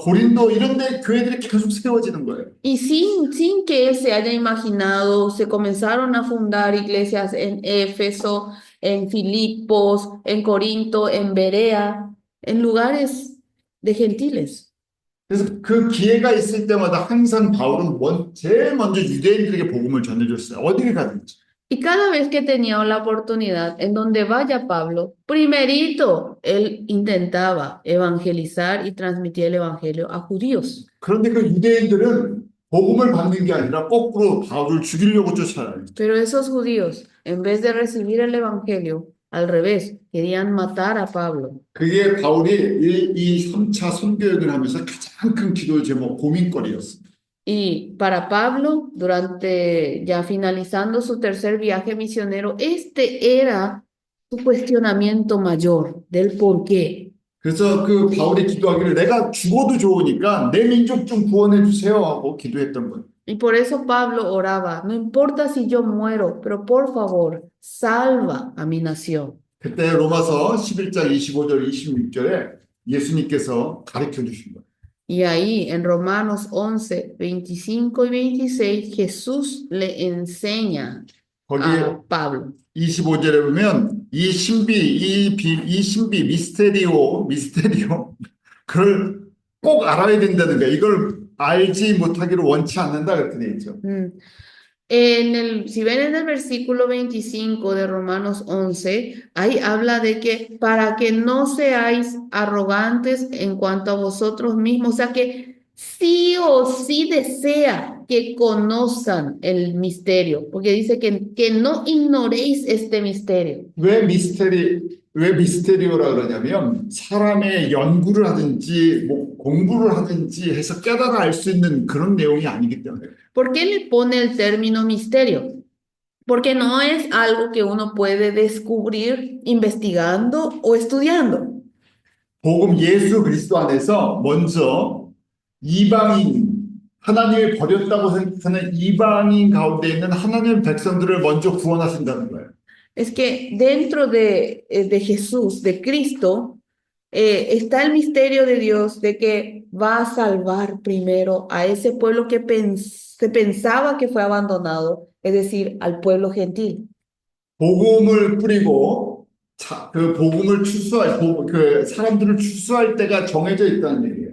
고린도 이런 데 교회들이 계속 세워지는 거예요. Y sin que él se haya imaginado, se comenzaron a fundar iglesias en Éfeso, en Filipos, en Corinto, en Berea, en lugares de gentiles. 그래서 그 기회가 있을 때마다 항상 바울은 제일 먼저 유대인들에게 복음을 전해줬어요. 어디를 가든지. Y cada vez que tenía la oportunidad, en donde vaya Pablo, primerito él intentaba evangelizar y transmitir el evangelio a judíos. 그런데 그 유대인들은 복음을 받는 게 아니라 거꾸로 바울을 죽이려고 쫓아요. Pero esos judíos, en vez de recibir el evangelio, al revés, querían matar a Pablo. 그게 바울이 이 3차 선교여행을 하면서 가장 큰 기도 제목, 고민거리였습니다. Y para Pablo, durante ya finalizando su tercer viaje misionero, este era su cuestionamiento mayor del por qué. 그래서 그 바울이 기도하기를 내가 죽어도 좋으니까 내 민족 좀 구원해 주세요 하고 기도했던 거예요. Y por eso Pablo oraba, no importa si yo muero, pero por favor, salva a mi nación. 그때 로마서 11장 25절 26절에 예수님께서 가르쳐 주신 거예요. Y ahí en Romanos 11, 25 y 26, Jesús le enseña 거기 a Pablo. 25절에 보면 이 신비 미스테리오 그걸 꼭 알아야 된다는 거예요. 이걸 알지 못하기를 원치 않는다 그렇게 돼 있죠. Si ven en el versículo 25 de Romanos 11, ahí habla de que para que no seáis arrogantes en cuanto a vosotros mismos, o sea que sí o sí desea que conozcan el misterio, porque dice que no ignoréis este misterio. 왜 미스테리오라 그러냐면 사람의 연구를 하든지 뭐 공부를 하든지 해서 깨달아 알 수 있는 그런 내용이 아니기 때문에. ¿Por qué le pone el término misterio? Porque no es algo que uno puede descubrir investigando o estudiando. 복음 예수 그리스도 안에서 먼저 이방인 하나님이 버렸다고 생각하는 이방인 가운데 있는 하나님의 백성들을 먼저 구원하신다는 거예요. Es que dentro de Jesús, de Cristo, está el misterio de Dios, de que va a salvar primero a ese pueblo que se pensaba que fue abandonado, es decir, al pueblo gentil. 복음을 뿌리고 그 복음을 그 사람들을 추수할 때가 정해져 있다는 얘기예요.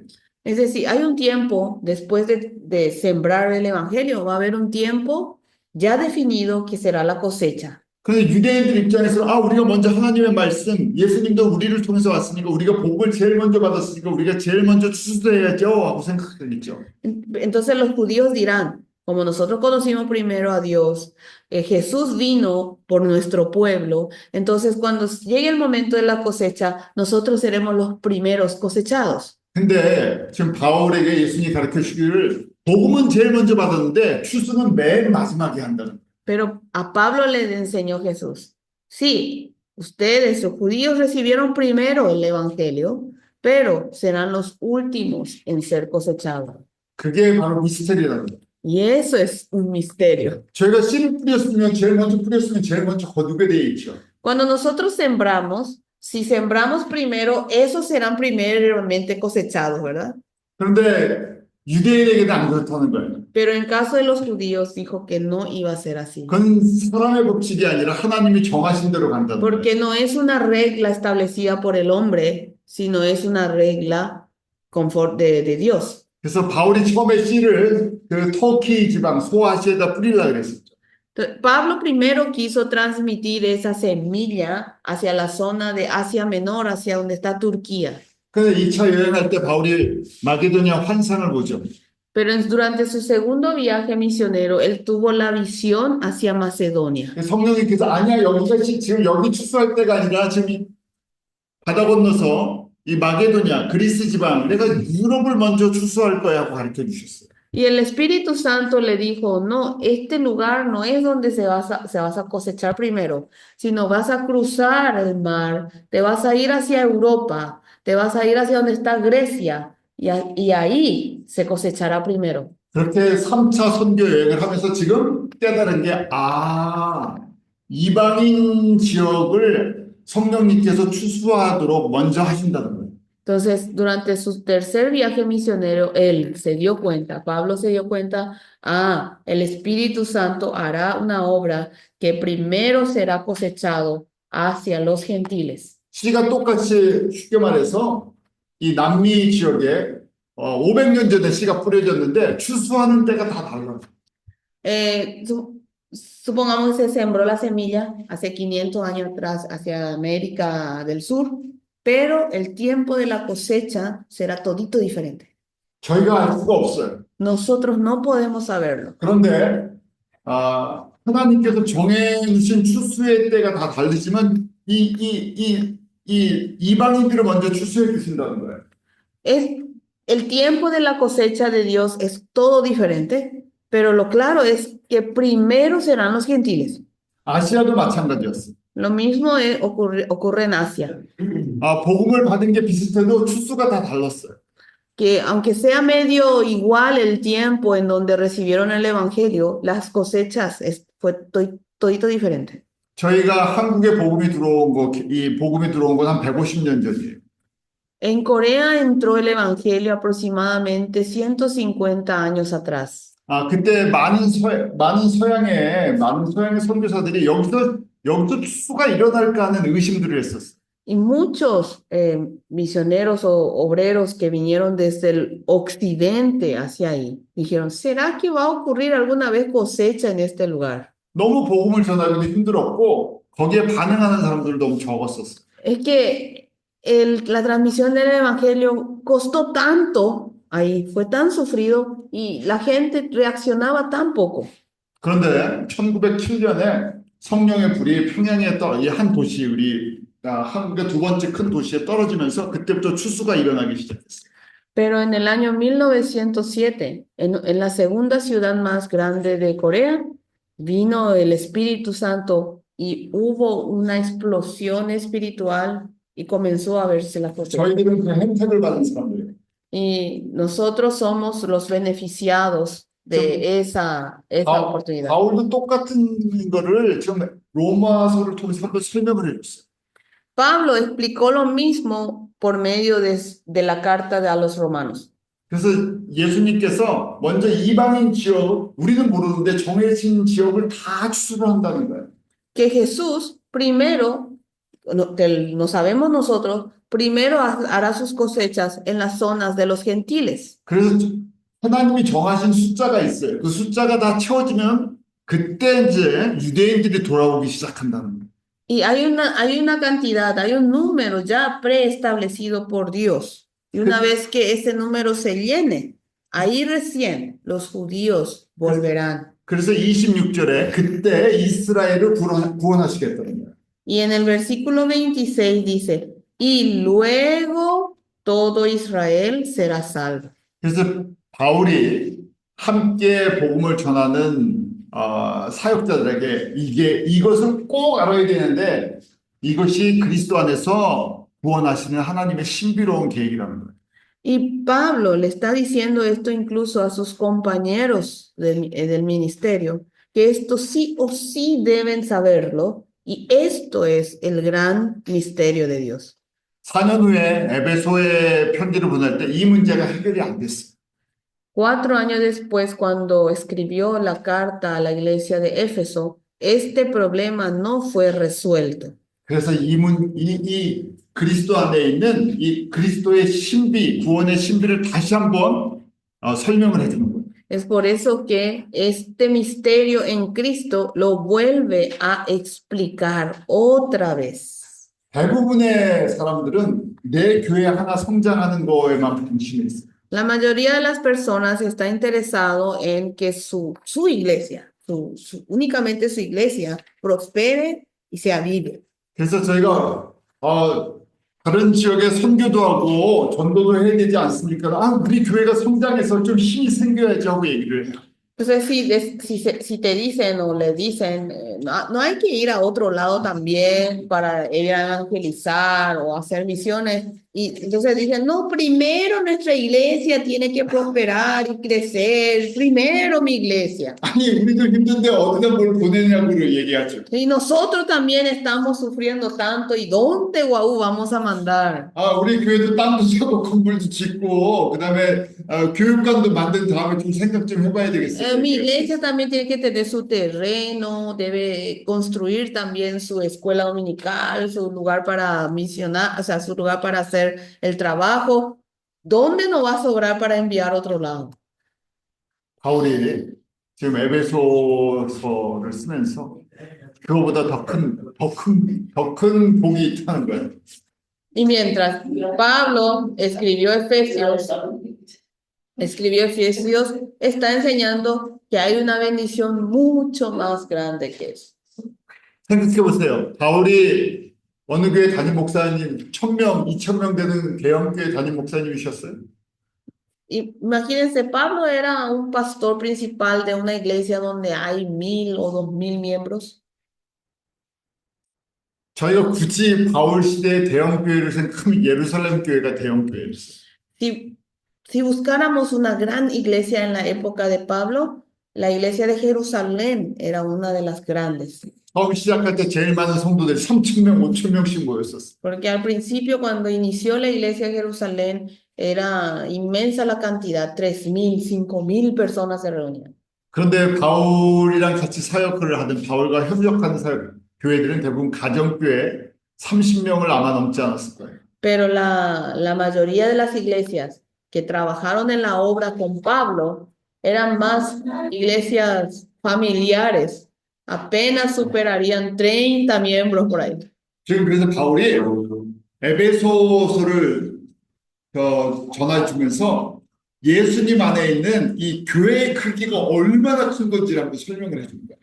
Es decir, hay un tiempo después de sembrar el evangelio, va a haber un tiempo ya definido que será la cosecha. 그런데 유대인들 입장에서 우리가 먼저 하나님의 말씀, 예수님도 우리를 통해서 왔으니까 우리가 복을 제일 먼저 받았으니까 우리가 제일 먼저 추수해야죠 하고 생각하겠죠. Entonces los judíos dirán, como nosotros conocimos primero a Dios, Jesús vino por nuestro pueblo, entonces cuando llegue el momento de la cosecha, nosotros seremos los primeros cosechados. 근데 지금 바울에게 예수님이 가르쳐 주기를 복음은 제일 먼저 받았는데 추수는 맨 마지막에 한다는. Pero a Pablo le enseñó Jesús, sí, ustedes, los judíos, recibieron primero el evangelio, pero serán los últimos en ser cosechados. 그게 바로 미스테리라는 거예요. Y eso es un misterio. 저희가 씨를 뿌렸으면 제일 먼저 거두게 돼 있죠. Cuando nosotros sembramos, si sembramos primero, esos serán primeramente cosechados, ¿verdad? 그런데 유대인에게는 안 그렇다는 거예요. Pero en caso de los judíos dijo que no iba a ser así. 그건 사람의 법칙이 아니라 하나님이 정하신 대로 간다는 거예요. Porque no es una regla establecida por el hombre, sino es una regla de Dios. 그래서 바울이 처음에 씨를 그 터키 지방 소아시아에다 뿌리려고 그랬었죠. Pablo primero quiso transmitir esa semilla hacia la zona de Asia Menor, hacia donde está Turquía. 근데 2차 여행할 때 바울이 마게도니아 환상을 보죠. Pero durante su segundo viaje misionero, él tuvo la visión hacia Macedonia. 성령님께서 아니야 여기가 지금 여기 추수할 때가 아니라 지금 바다 건너서 이 마게도니아 그리스 지방 내가 유럽을 먼저 추수할 거야 하고 가르쳐 주셨어요. Y el Espíritu Santo le dijo, no, este lugar no es donde se vas a cosechar primero, sino vas a cruzar el mar, te vas a ir hacia Europa, te vas a ir hacia donde está Grecia, y ahí se cosechará primero. 그렇게 3차 선교 여행을 하면서 지금 깨달은 게 이방인 지역을 성령님께서 추수하도록 먼저 하신다는 거예요. Entonces, durante su tercer viaje misionero, él se dio cuenta, Pablo se dio cuenta, el Espíritu Santo hará una obra que primero será cosechado hacia los gentiles. 씨가 똑같이 쉽게 말해서 이 남미 지역에 500년 전에 씨가 뿌려졌는데 추수하는 때가 다 달라요. Supongamos que se sembró la semilla hace 500 años atrás hacia América del Sur, pero el tiempo de la cosecha será todito diferente. 저희가 알 수가 없어요. Nosotros no podemos saberlo. 그런데 하나님께서 정해주신 추수의 때가 다 다르지만 이 이방인들을 먼저 추수해 주신다는 거예요. El tiempo de la cosecha de Dios es todo diferente, pero lo claro es que primero serán los gentiles. 아시아도 마찬가지였어요. Lo mismo ocurre en Asia, 복음을 받은 게 비슷해도 추수가 다 달랐어요. que aunque sea medio igual el tiempo en donde recibieron el evangelio, las cosechas fue todito diferente. 저희가 한국에 복음이 들어온 건 한 150년 전이에요. En Corea entró el evangelio aproximadamente 150 años atrás. 그때 많은 서양의 선교사들이 여기서 추수가 일어날까 하는 의심들을 했었어요. Y muchos misioneros o obreros que vinieron desde el occidente hacia ahí dijeron, ¿será que va a ocurrir alguna vez cosecha en este lugar? 너무 복음을 전하기도 힘들었고 거기에 반응하는 사람들도 너무 적었었어요. Es que la transmisión del evangelio costó tanto ahí, fue tan sufrido y la gente reaccionaba tan poco. 그런데 1907년에 성령의 불이 평양에 이 한 도시 한국의 두 번째 큰 도시에 떨어지면서 그때부터 추수가 일어나기 시작했어요. Pero en el año 1907, en la segunda ciudad más grande de Corea, vino el Espíritu Santo y hubo una explosión espiritual y comenzó a verse la cosecha. 저희들은 그 혜택을 받은 사람들이에요. Y nosotros somos los beneficiados de esa oportunidad. 바울도 똑같은 거를 지금 로마서를 통해서 한번 설명을 해줬어요. Pablo explicó lo mismo por medio de la carta a los romanos. 그래서 예수님께서 먼저 이방인 지역, 우리는 모르는데 정해진 지역을 다 추수를 한다는 거예요. Que Jesús primero, no sabemos nosotros, primero hará sus cosechas en las zonas de los gentiles. 그래서 하나님이 정하신 숫자가 있어요. 그 숫자가 다 채워지면 그때 이제 유대인들이 돌아오기 시작한다는 거예요. Y hay una cantidad, hay un número ya preestablecido por Dios. Y una vez que ese número se llene, ahí recién los judíos volverán. 그래서 26절에 그때 이스라엘을 구원하시겠다는 거예요. Y en el versículo 26 dice, y luego todo Israel será salvo. 그래서 바울이 함께 복음을 전하는 사역자들에게 이것을 꼭 알아야 되는데 이것이 그리스도 안에서 구원하시는 하나님의 신비로운 계획이라는 거예요. Y Pablo le está diciendo esto incluso a sus compañeros del ministerio, que esto sí o sí deben saberlo, y esto es el gran misterio de Dios. 4년 후에 에베소에 편지를 보낼 때 이 문제가 해결이 안 됐어요. 4 años después, cuando escribió la carta a la iglesia de Éfeso, este problema no fue resuelto. 그래서 이 그리스도 안에 있는 이 그리스도의 신비, 구원의 신비를 다시 한번 설명을 해주는 거예요. Es por eso que este misterio en Cristo lo vuelve a explicar otra vez. 대부분의 사람들은 내 교회 하나 성장하는 거에만 관심이 있어요. La mayoría de las personas está interesado en que su iglesia, únicamente su iglesia, prospere y se avive. 그래서 저희가 다른 지역에 선교도 하고 전도도 해야 되지 않습니까? 우리 교회가 성장해서 좀 힘이 생겨야지 하고 얘기를 해요. Entonces, si te dicen o le dicen, no hay que ir a otro lado también para ir a evangelizar o hacer misiones. Y entonces dicen, no, primero nuestra iglesia tiene que prosperar y crecer. Primero mi iglesia. 아니 우리도 힘든데 어디다 뭘 보내냐고 얘기하죠. Y nosotros también estamos sufriendo tanto. ¿Y dónde, guau, vamos a mandar? 우리 교회도 땅도 사고 건물도 짓고 그다음에 교육관도 만든 다음에 좀 생각 좀 해봐야 되겠어요. Mi iglesia también tiene que tener su terreno, debe construir también su escuela dominical, su lugar para misionar, o sea, su lugar para hacer el trabajo. ¿Dónde nos va a sobrar para enviar a otro lado? 바울이 지금 에베소서를 쓰면서 그거보다 더 큰 복이 있다는 거예요. Y mientras Pablo escribió Efesios, está enseñando que hay una bendición mucho más grande que eso. 생각해 보세요. 바울이 어느 교회 담임 목사님 1,000명, 2,000명 되는 대형교회 담임 목사님이셨어요. Imagínense, Pablo era un pastor principal de una iglesia donde hay 1,000 o 2,000 miembros. 저희가 굳이 바울 시대의 대형교회를 생각하면 예루살렘 교회가 대형교회였어요. Si buscáramos una gran iglesia en la época de Pablo, la iglesia de Jerusalén era una de las grandes. 처음 시작할 때 제일 많은 성도들이 3,000명, 5,000명씩 모였었어요. Porque al principio, cuando inició la iglesia de Jerusalén, era inmensa la cantidad, 3,000, 5,000 personas se reunían. 그런데 바울이랑 같이 사역을 하던 바울과 협력하는 교회들은 대부분 가정교회 30명을 아마 넘지 않았을 거예요. Pero la mayoría de las iglesias que trabajaron en la obra con Pablo eran más iglesias familiares, apenas superarían 30 miembros por ahí. 지금 그래서 바울이 에베소서를 전해 주면서 예수님 안에 있는 이 교회의 크기가 얼마나 큰 건지를 한번 설명을 해줍니다.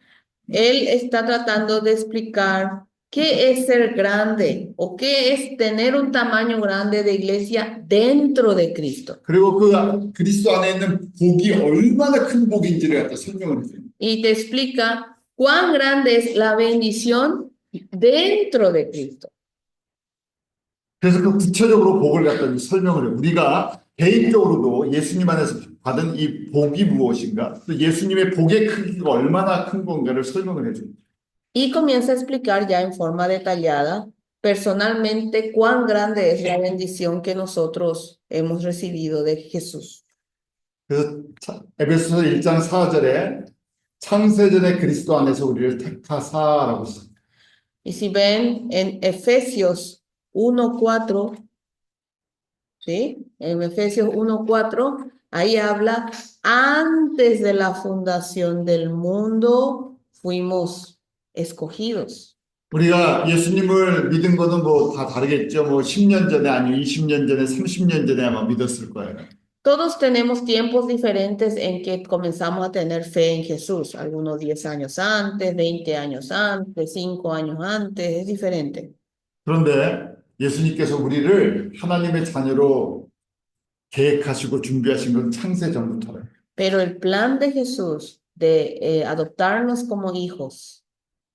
Él está tratando de explicar qué es ser grande o qué es tener un tamaño grande de iglesia dentro de Cristo. 그리고 그 그리스도 안에 있는 복이 얼마나 큰 복인지를 갖다 설명을 해줘요. Y te explica cuán grande es la bendición dentro de Cristo. 그래서 그 구체적으로 복을 갖다 설명을 해요. 우리가 개인적으로도 예수님 안에서 받은 이 복이 무엇인가, 또 예수님의 복의 크기가 얼마나 큰 건가를 설명을 해줍니다. Y comienza a explicar ya en forma detallada, personalmente, cuán grande es la bendición que nosotros hemos recibido de Jesús. 그래서 에베소서 1장 4절에 창세전에 그리스도 안에서 우리를 택하사라고 써. Y si ven en Efesios 1:4, ¿sí? En Efesios 1:4, ahí habla, antes de la fundación del mundo fuimos escogidos. 우리가 예수님을 믿은 거는 뭐 다 다르겠죠. 뭐 10년 전에 아니면 20년 전에 30년 전에 아마 믿었을 거예요. Todos tenemos tiempos diferentes en que comenzamos a tener fe en Jesús. Algunos 10 años antes, 20 años antes, 5 años antes, es diferente. 그런데 예수님께서 우리를 하나님의 자녀로 계획하시고 준비하신 건 창세 전부터예요. Pero el plan de Jesús de adoptarnos como hijos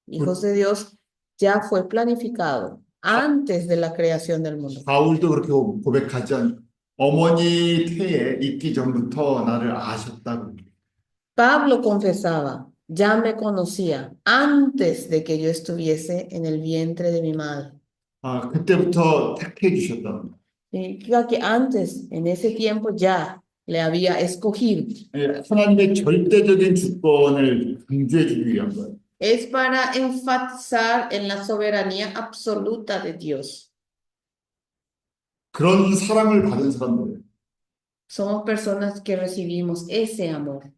de Dios, ya fue planificado antes de la creación del mundo. 바울도 그렇게 고백하지 않 어머니 태에 있기 전부터 나를 아셨다고. Pablo confesaba, ya me conocía antes de que yo estuviese en el vientre de mi madre. 아, 그때부터 택해 주셨다. Significa que antes, en ese tiempo, ya le había escogido. 예, 하나님의 절대적인 주권을 강조해 주기 위한 거예요. Es para enfatizar en la soberanía absoluta de Dios. 그런 사랑을 받은 사람들. Somos personas que recibimos ese amor.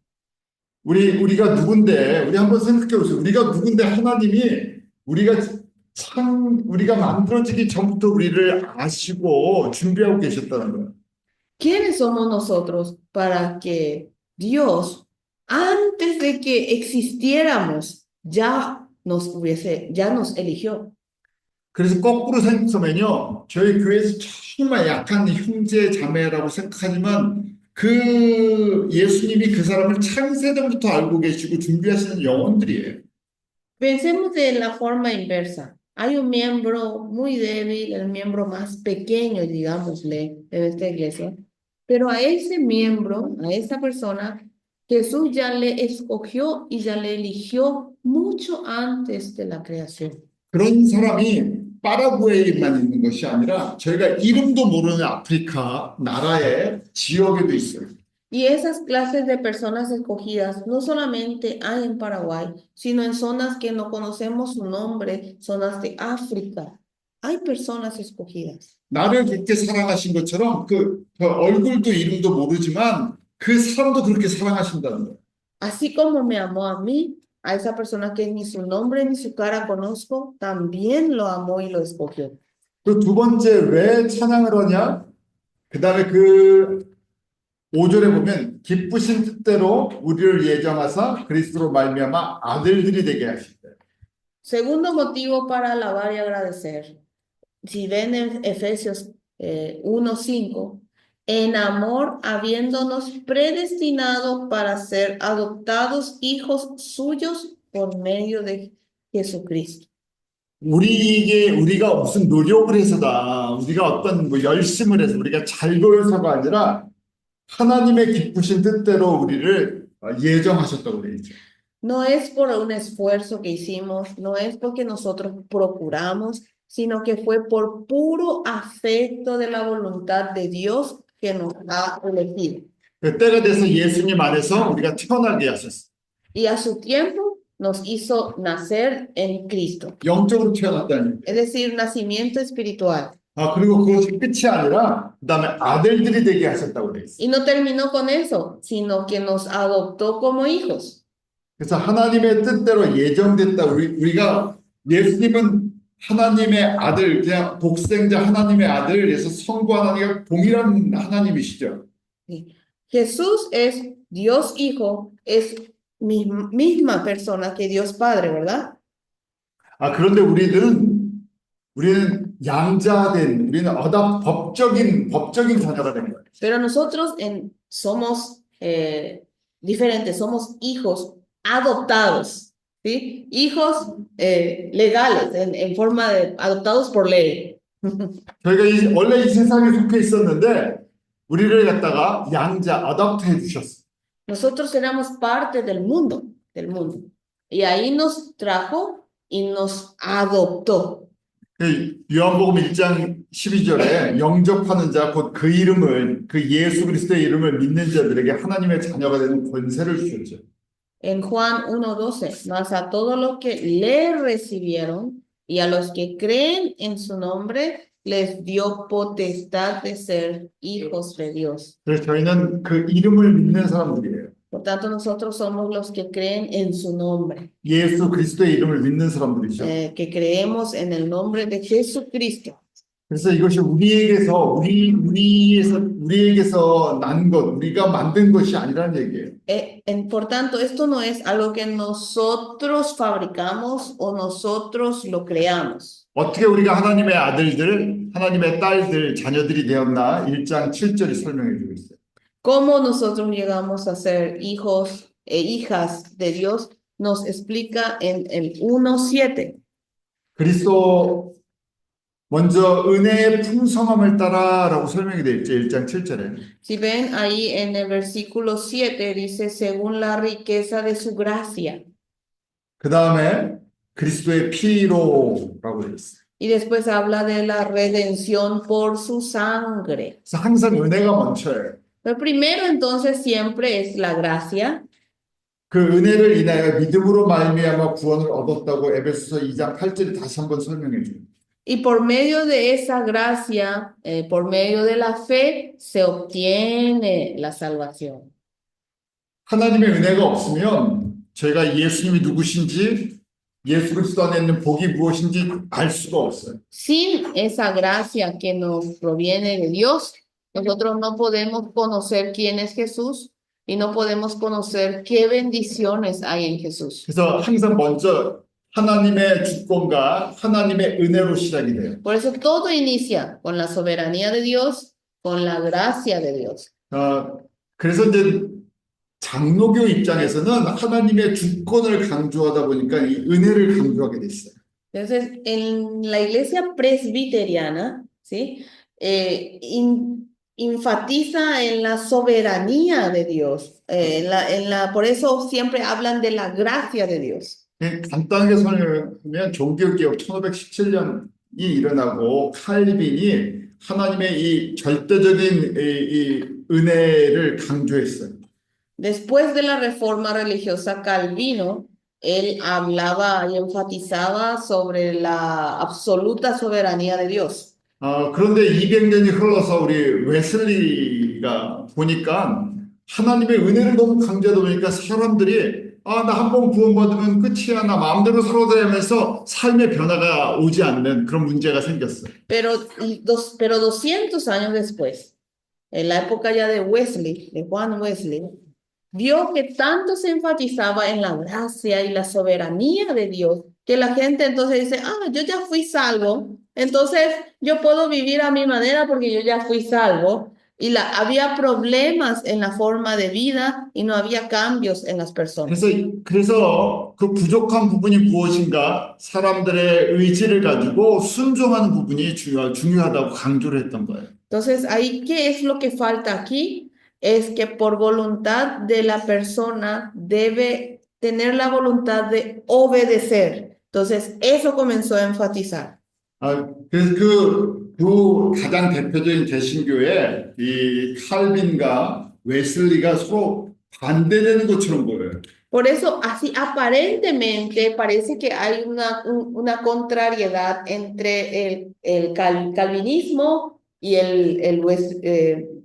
우리가 누군데, 우리 한번 생각해 보세요. 우리가 누군데 하나님이 우리가 만들어지기 전부터 우리를 아시고 준비하고 계셨다는 거예요. ¿Quiénes somos nosotros para que Dios, antes de que existiéramos, ya nos eligió? 그래서 거꾸로 생각하면요, 저희 교회에서 정말 약한 형제 자매라고 생각하지만 그 예수님이 그 사람을 창세전부터 알고 계시고 준비하시는 영혼들이에요. Pensemos de la forma inversa. Hay un miembro muy débil, el miembro más pequeño, digámosle, de esta iglesia, pero a ese miembro, a esa persona, Jesús ya le escogió y ya le eligió mucho antes de la creación. 그런 사람이 파라구에만 있는 것이 아니라 저희가 이름도 모르는 아프리카 나라의 지역에도 있어요. Y esas clases de personas escogidas no solamente hay en Paraguay, sino en zonas que no conocemos su nombre, zonas de África. Hay personas escogidas. 나를 그렇게 사랑하신 것처럼 그 얼굴도 이름도 모르지만 그 사람도 그렇게 사랑하신다는 거예요. Así como me amó a mí, a esa persona que ni su nombre ni su cara conozco, también lo amó y lo escogió. 그 두 번째 왜 찬양을 하냐? 그 다음에 그 5절에 보면 기쁘신 뜻대로 우리를 예정하사 그리스도로 말미암아 아들들이 되게 하시대. Segundo motivo para alabar y agradecer. Si ven en Efesios 1:5, en amor habiéndonos predestinado para ser adoptados hijos suyos por medio de Jesucristo. 우리가 무슨 노력을 해서다, 우리가 어떤 뭐 열심을 해서 우리가 잘 보여서가 아니라 하나님의 기쁘신 뜻대로 우리를 예정하셨다고 그래 있죠. No es por un esfuerzo que hicimos, no es porque nosotros procuramos, sino que fue por puro afecto de la voluntad de Dios que nos ha elegido. 그 때가 돼서 예수님 안에서 우리가 태어나게 하셨어. Y a su tiempo nos hizo nacer en Cristo, 영적으로 태어났다는. es decir, nacimiento espiritual. 그리고 그것이 끝이 아니라 그다음에 아들들이 되게 하셨다고 그래 있어. Y no terminó con eso, sino que nos adoptó como hijos. 그래서 하나님의 뜻대로 예정됐다. 우리가 예수님은 하나님의 아들, 그냥 독생자 하나님의 아들, 그래서 성부 하나님과 동일한 하나님이시죠. Jesús es Dios Hijo, es misma persona que Dios Padre, ¿verdad? 그런데 우리는 양자된, 우리는 법적인 자녀가 된 거예요. Pero nosotros somos diferentes, somos hijos adoptados, ¿sí? Hijos legales, en forma de adoptados por ley. 저희가 원래 이 세상에 속해 있었는데 우리를 갖다가 adopt 해 주셨어. Nosotros éramos parte del mundo. Y ahí nos trajo y nos adoptó. 요한복음 1장 12절에 영접하는 자, 곧 그 이름을, 그 예수 그리스도의 이름을 믿는 자들에게 하나님의 자녀가 되는 권세를 주셨죠. En Juan 1:12, mas a todos los que le recibieron y a los que creen en su nombre, les dio potestad de ser hijos de Dios. 그래서 저희는 그 이름을 믿는 사람들이에요. Por tanto, nosotros somos los que creen en su nombre, 예수 그리스도의 이름을 믿는 사람들이죠. que creemos en el nombre de Jesucristo. 그래서 이것이 우리에게서 난 것, 우리가 만든 것이 아니라는 얘기예요. Por tanto, esto no es algo que nosotros fabricamos o nosotros lo creamos. 어떻게 우리가 하나님의 아들들, 하나님의 딸들, 자녀들이 되었나 1장 7절이 설명해 주고 있어요. ¿Cómo nosotros llegamos a ser hijos e hijas de Dios? Nos explica en el 1:7. 그리스도 먼저 은혜의 풍성함을 따라라고 설명이 되어 있죠. 1장 7절에. Si ven ahí en el versículo 7 dice según la riqueza de su gracia. 그 다음에 그리스도의 피로라고 되어 있어요. Y después habla de la redención por su sangre. 그래서 항상 은혜가 먼저예요. Lo primero entonces siempre es la gracia. 그 은혜를 인하여 믿음으로 말미암아 구원을 얻었다고 에베소서 2장 8절에 다시 한번 설명해 줘요. Y por medio de esa gracia, por medio de la fe, se obtiene la salvación. 하나님의 은혜가 없으면 저희가 예수님이 누구신지 예수 그리스도 안에 있는 복이 무엇인지 알 수가 없어요. Sin esa gracia que nos proviene de Dios, nosotros no podemos conocer quién es Jesús y no podemos conocer qué bendiciones hay en Jesús. 그래서 항상 먼저 하나님의 주권과 하나님의 은혜로 시작이 돼요. Por eso todo inicia con la soberanía de Dios, con la gracia de Dios. 그래서 이제 장로교 입장에서는 하나님의 주권을 강조하다 보니까 이 은혜를 강조하게 됐어요. Entonces, en la iglesia presbiteriana, ¿sí? Enfatiza en la soberanía de Dios. Por eso siempre hablan de la gracia de Dios. 간단하게 설명하면 종교개혁 1517년이 일어나고 칼빈이 하나님의 이 절대적인 이 은혜를 강조했어요. Después de la reforma religiosa Calvino, él hablaba y enfatizaba sobre la absoluta soberanía de Dios. 그런데 200년이 흘러서 우리 웨슬리가 보니까 하나님의 은혜를 너무 강조하다 보니까 사람들이 나 한 번 구원받으면 끝이야. 나 마음대로 살아도 되면서 삶의 변화가 오지 않는 그런 문제가 생겼어요. Pero 200 años después, en la época ya de Wesley, de Juan Wesley, vio que tanto se enfatizaba en la gracia y la soberanía de Dios, que la gente entonces dice, yo ya fui salvo, entonces yo puedo vivir a mi manera porque yo ya fui salvo. Y había problemas en la forma de vida y no había cambios en las personas. 그래서 그 부족한 부분이 무엇인가 사람들의 의지를 가지고 순종하는 부분이 중요하다고 강조를 했던 거예요. Entonces, ahí, ¿qué es lo que falta aquí? Es que por voluntad de la persona debe tener la voluntad de obedecer. Entonces, eso comenzó a enfatizar. 그래서 그 가장 대표적인 개신교에 이 칼빈과 웨슬리가 서로 반대되는 것처럼 보여요. Por eso, así aparentemente parece que hay una contrariedad entre el calvinismo y el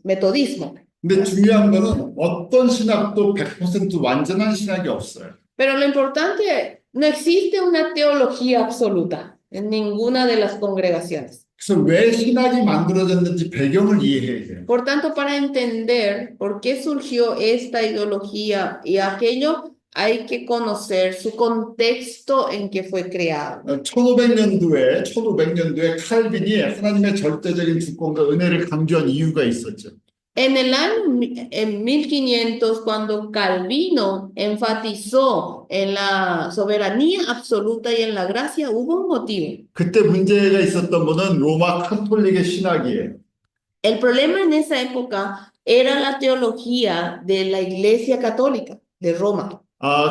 metodismo. 근데 중요한 거는 어떤 신학도 100% 완전한 신학이 없어요. Pero lo importante, no existe una teología absoluta en ninguna de las congregaciones. 그래서 왜 신학이 만들어졌는지 배경을 이해해야 돼요. Por tanto, para entender por qué surgió esta ideología y aquello, hay que conocer su contexto en que fue creado. 1500년도에 칼빈이 하나님의 절대적인 주권과 은혜를 강조한 이유가 있었죠. En el año 1500, cuando Calvino enfatizó en la soberanía absoluta y en la gracia, hubo un motivo. 그때 문제가 있었던 분은 로마 카톨릭의 신학이에요. El problema en esa época era la teología de la Iglesia Católica de Roma.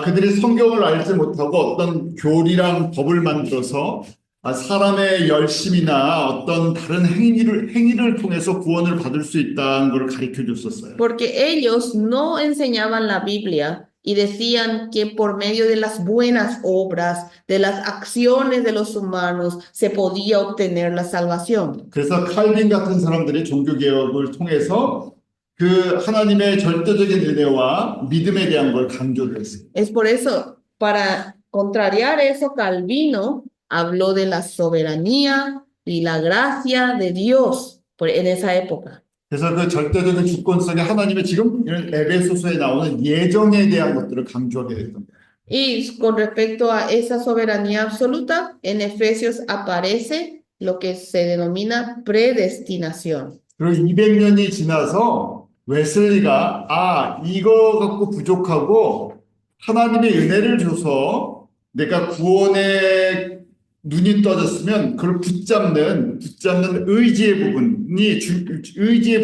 그들이 성경을 알지 못하고 어떤 교리랑 법을 만들어서 사람의 열심이나 어떤 다른 행위를 통해서 구원을 받을 수 있다는 걸 가르쳐 줬었어요. Porque ellos no enseñaban la Biblia y decían que por medio de las buenas obras, de las acciones de los humanos, se podía obtener la salvación. 그래서 칼빈 같은 사람들이 종교개혁을 통해서 그 하나님의 절대적인 은혜와 믿음에 대한 걸 강조를 했어요. Es por eso, para contrariar eso, Calvino habló de la soberanía y la gracia de Dios en esa época. 그래서 그 절대적인 주권성이 하나님의 지금 이런 에베소서에 나오는 예정에 대한 것들을 강조하게 됐던 거예요. Y con respecto a esa soberanía absoluta, en Efesios aparece lo que se denomina predestinación. 그리고 200년이 지나서 웨슬리가 이거 갖고 부족하고 하나님의 은혜를 줘서 내가 구원의 눈이 떠졌으면 그걸 붙잡는 의지의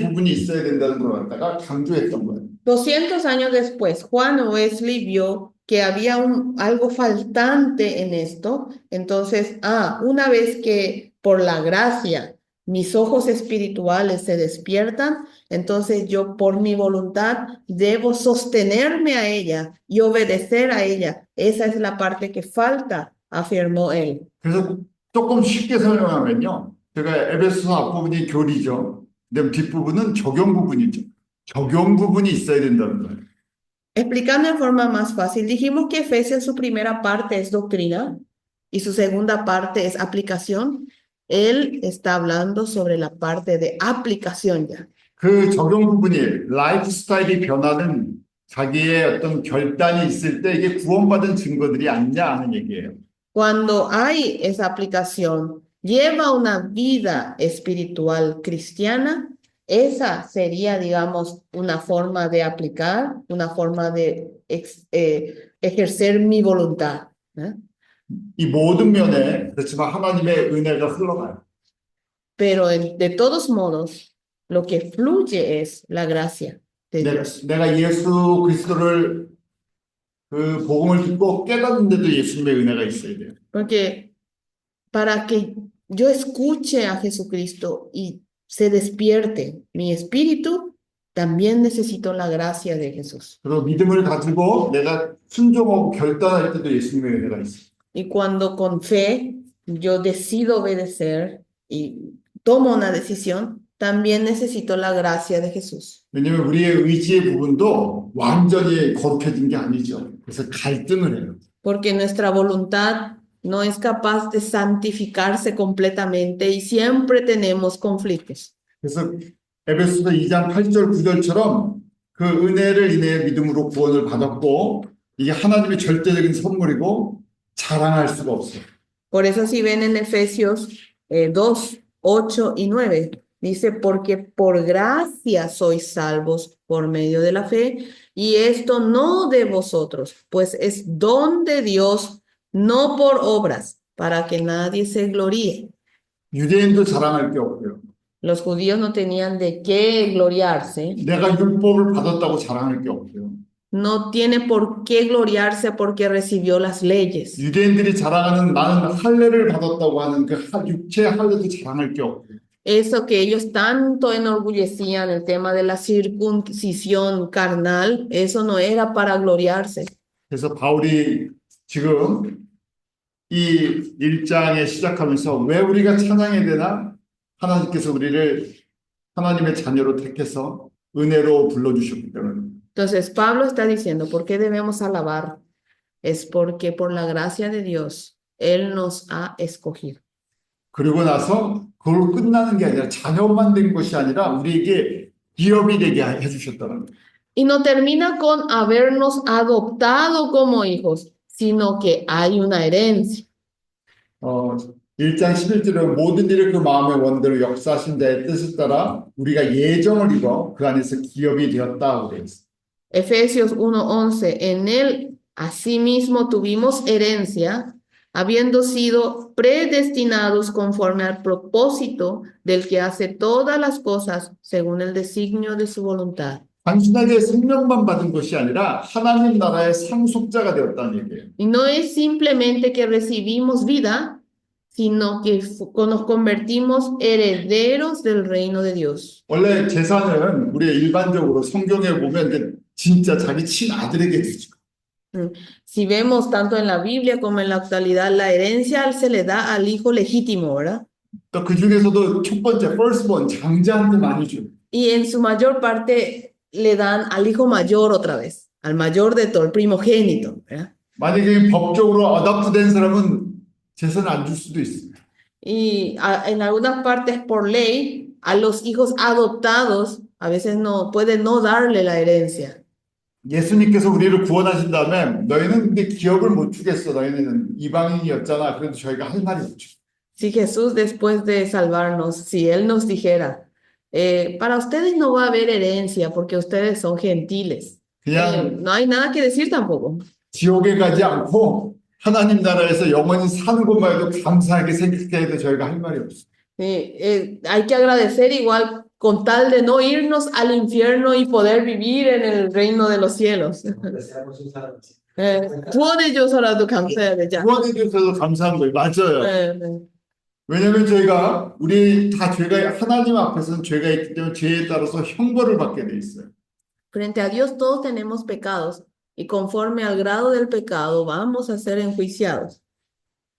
부분이 있어야 된다는 걸 갖다가 강조했던 거예요. 200 años después, Juan Wesley vio que había algo faltante en esto. Entonces, una vez que por la gracia mis ojos espirituales se despiertan, entonces yo por mi voluntad debo sostenerme a ella y obedecer a ella. Esa es la parte que falta, afirmó él. 그래서 조금 쉽게 설명하면요. 제가 에베소서 앞부분이 교리죠. 근데 뒷부분은 적용 부분이죠. 적용 부분이 있어야 된다는 거예요. Explicando en forma más fácil, dijimos que Efesios su primera parte es doctrina y su segunda parte es aplicación. Él está hablando sobre la parte de aplicación ya. 그 적용 부분이 라이프 스타일이 변하는 자기의 어떤 결단이 있을 때 이게 구원받은 증거들이 아니냐 하는 얘기예요. Cuando hay esa aplicación, lleva una vida espiritual cristiana, esa sería, digamos, una forma de aplicar, una forma de ejercer mi voluntad. ¿Eh? 이 모든 면에 그렇지만 하나님의 은혜가 흘러가요. Pero de todos modos, lo que fluye es la gracia de Dios. 내가 예수 그리스도를 그 복음을 듣고 깨닫는데도 예수님의 은혜가 있어야 돼요. Porque para que yo escuche a Jesucristo y se despierte mi espíritu, también necesito la gracia de Jesús. 그리고 믿음을 가지고 내가 순종하고 결단할 때도 예수님의 은혜가 있어요. Y cuando con fe yo decido obedecer y tomo una decisión, también necesito la gracia de Jesús. 왜냐하면 우리의 의지의 부분도 완전히 거룩해진 게 아니죠. 그래서 갈등을 해요. Porque nuestra voluntad no es capaz de santificarse completamente y siempre tenemos conflictos. 그래서 에베소서 2장 8절 9절처럼 그 은혜를 인해 믿음으로 구원을 받았고 이게 하나님의 절대적인 선물이고 자랑할 수가 없어요. Por eso si ven en Efesios 2, 8 y 9, dice, porque por gracia sois salvos por medio de la fe, y esto no de vosotros, pues es don de Dios, no por obras, para que nadie se gloríe. 유대인도 자랑할 게 없고요. Los judíos no tenían de qué gloriarse, 내가 율법을 받았다고 자랑할 게 없고요. no tiene por qué gloriarse porque recibió las leyes. 유대인들이 자랑하는 나는 할례를 받았다고 하는 그 육체 할례도 자랑할 게 없고요. Eso que ellos tanto enorgullecían, el tema de la circuncisión carnal, eso no era para gloriarse. 그래서 바울이 지금 이 1장에 시작하면서 왜 우리가 찬양해야 되나? 하나님께서 우리를 하나님의 자녀로 택해서 은혜로 불러주셨기 때문에. Entonces Pablo está diciendo, ¿por qué debemos alabar? Es porque por la gracia de Dios, Él nos ha escogido. 그리고 나서 그걸로 끝나는 게 아니라 자녀만 된 것이 아니라 우리에게 기업이 되게 해주셨다는 거예요. Y no termina con habernos adoptado como hijos, sino que hay una herencia. 1장 11절에 모든 일을 그 마음의 원대로 역사하신 자의 뜻을 따라 우리가 예정을 입어 그 안에서 기업이 되었다 그랬어요. Efesios 1:11, en él asimismo tuvimos herencia, habiendo sido predestinados conforme al propósito del que hace todas las cosas según el designio de su voluntad. 단순하게 생명만 받은 것이 아니라 하나님 나라의 상속자가 되었다는 얘기예요. Y no es simplemente que recibimos vida, sino que nos convertimos herederos del reino de Dios. 원래 재산은 우리 일반적으로 성경에 보면 이제 진짜 자기 친아들에게 주죠. Mm. Si vemos tanto en la Biblia como en la actualidad, la herencia se le da al hijo legítimo, ¿verdad? 또 그 중에서도 첫 번째 firstborn 장자한테 많이 줘요. Y en su mayor parte le dan al hijo mayor otra vez, al mayor de todo, el primogénito, ¿verdad? 만약에 법적으로 어답트된 사람은 재산 안 줄 수도 있어요. Y en algunas partes por ley, a los hijos adoptados a veces no pueden no darle la herencia. 예수님께서 우리를 구원하신 다음에 너희는 근데 기업을 못 주겠어. 너희는 이방인이었잖아. 그래도 저희가 할 말이 없죠. Si Jesús después de salvarnos, si Él nos dijera, para ustedes no va a haber herencia porque ustedes son gentiles, 그냥 no hay nada que decir tampoco. 지옥에 가지 않고 하나님 나라에서 영원히 사는 것만 해도 감사하게 생각해야 돼. 저희가 할 말이 없어. Hay que agradecer igual con tal de no irnos al infierno y poder vivir en el reino de los cielos. 구원해 줘서라도 감사해야 되죠. 구원해 주셔서 감사한 거예요. 맞아요. 네. 왜냐하면 저희가 우리 다 죄가 하나님 앞에서는 죄가 있기 때문에 죄에 따라서 형벌을 받게 돼 있어요. Frente a Dios todos tenemos pecados y conforme al grado del pecado vamos a ser enjuiciados.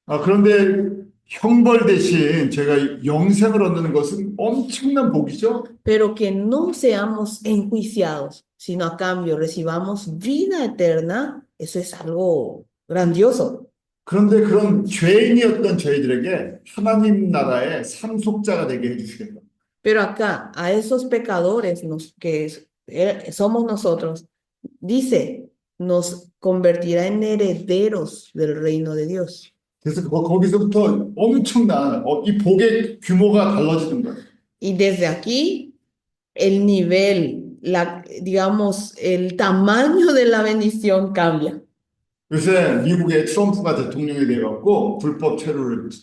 그런데 형벌 대신 제가 영생을 얻는 것은 엄청난 복이죠. Pero que no seamos enjuiciados, sino a cambio recibamos vida eterna, eso es algo grandioso. 그런데 그런 죄인이었던 저희들에게 하나님 나라의 상속자가 되게 해주시겠다. Pero acá, a esos pecadores somos nosotros, dice, nos convertirá en herederos del reino de Dios. 그래서 거기서부터 엄청난 이 복의 규모가 달라지는 거예요. Y desde aquí, el nivel, digamos, el tamaño de la bendición cambia. 요새 미국의 트럼프가 대통령이 돼갖고 불법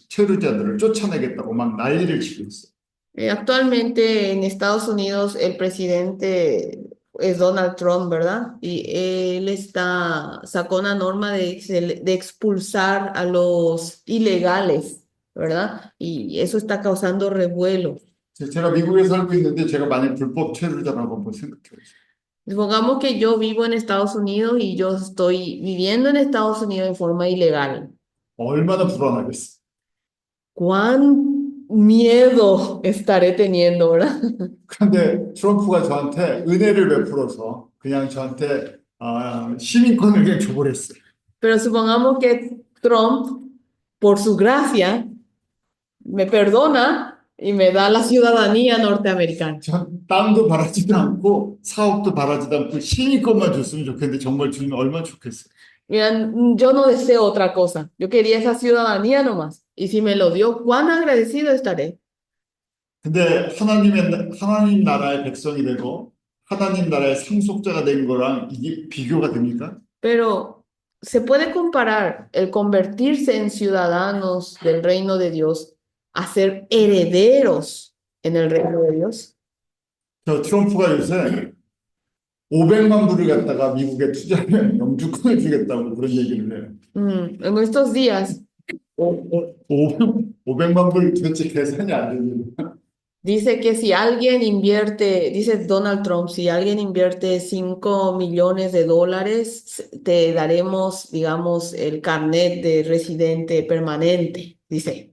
체류자들을 쫓아내겠다고 막 난리를 치고 있어요. Actualmente en Estados Unidos el presidente es Donald Trump, ¿verdad? Y él sacó una norma de expulsar a los ilegales, ¿verdad? Y eso está causando revuelo. 제가 미국에 살고 있는데 제가 만약 불법 체류자라고 한번 생각해요. Supongamos que yo vivo en Estados Unidos y yo estoy viviendo en Estados Unidos en forma ilegal. 얼마나 불안하겠어. ¿Cuán miedo estaré teniendo, ¿verdad? 그런데 트럼프가 저한테 은혜를 베풀어서 그냥 저한테 시민권을 그냥 줘버렸어요. Pero supongamos que Trump, por su gracia, me perdona y me da la ciudadanía norteamericana. 전 땅도 바라지도 않고 사업도 바라지도 않고 시민권만 줬으면 좋겠는데 정말 주면 얼마나 좋겠어요. Mira, yo no deseo otra cosa. Yo quería esa ciudadanía nomás. Y si me lo dio, cuán agradecido estaré. 근데 하나님 나라의 백성이 되고 하나님 나라의 상속자가 된 거랑 이게 비교가 됩니까? Pero ¿se puede comparar el convertirse en ciudadanos del reino de Dios a ser herederos en el reino de Dios? 저 트럼프가 요새 500만 불을 갖다가 미국에 투자하면 영주권을 주겠다고 그런 얘기를 해요. En estos días 500만 불 도대체 계산이 안 됩니다. dice que si alguien invierte, dice Donald Trump, si alguien invierte 5 millones de dólares, te daremos, digamos, el carnet de residente permanente, dice.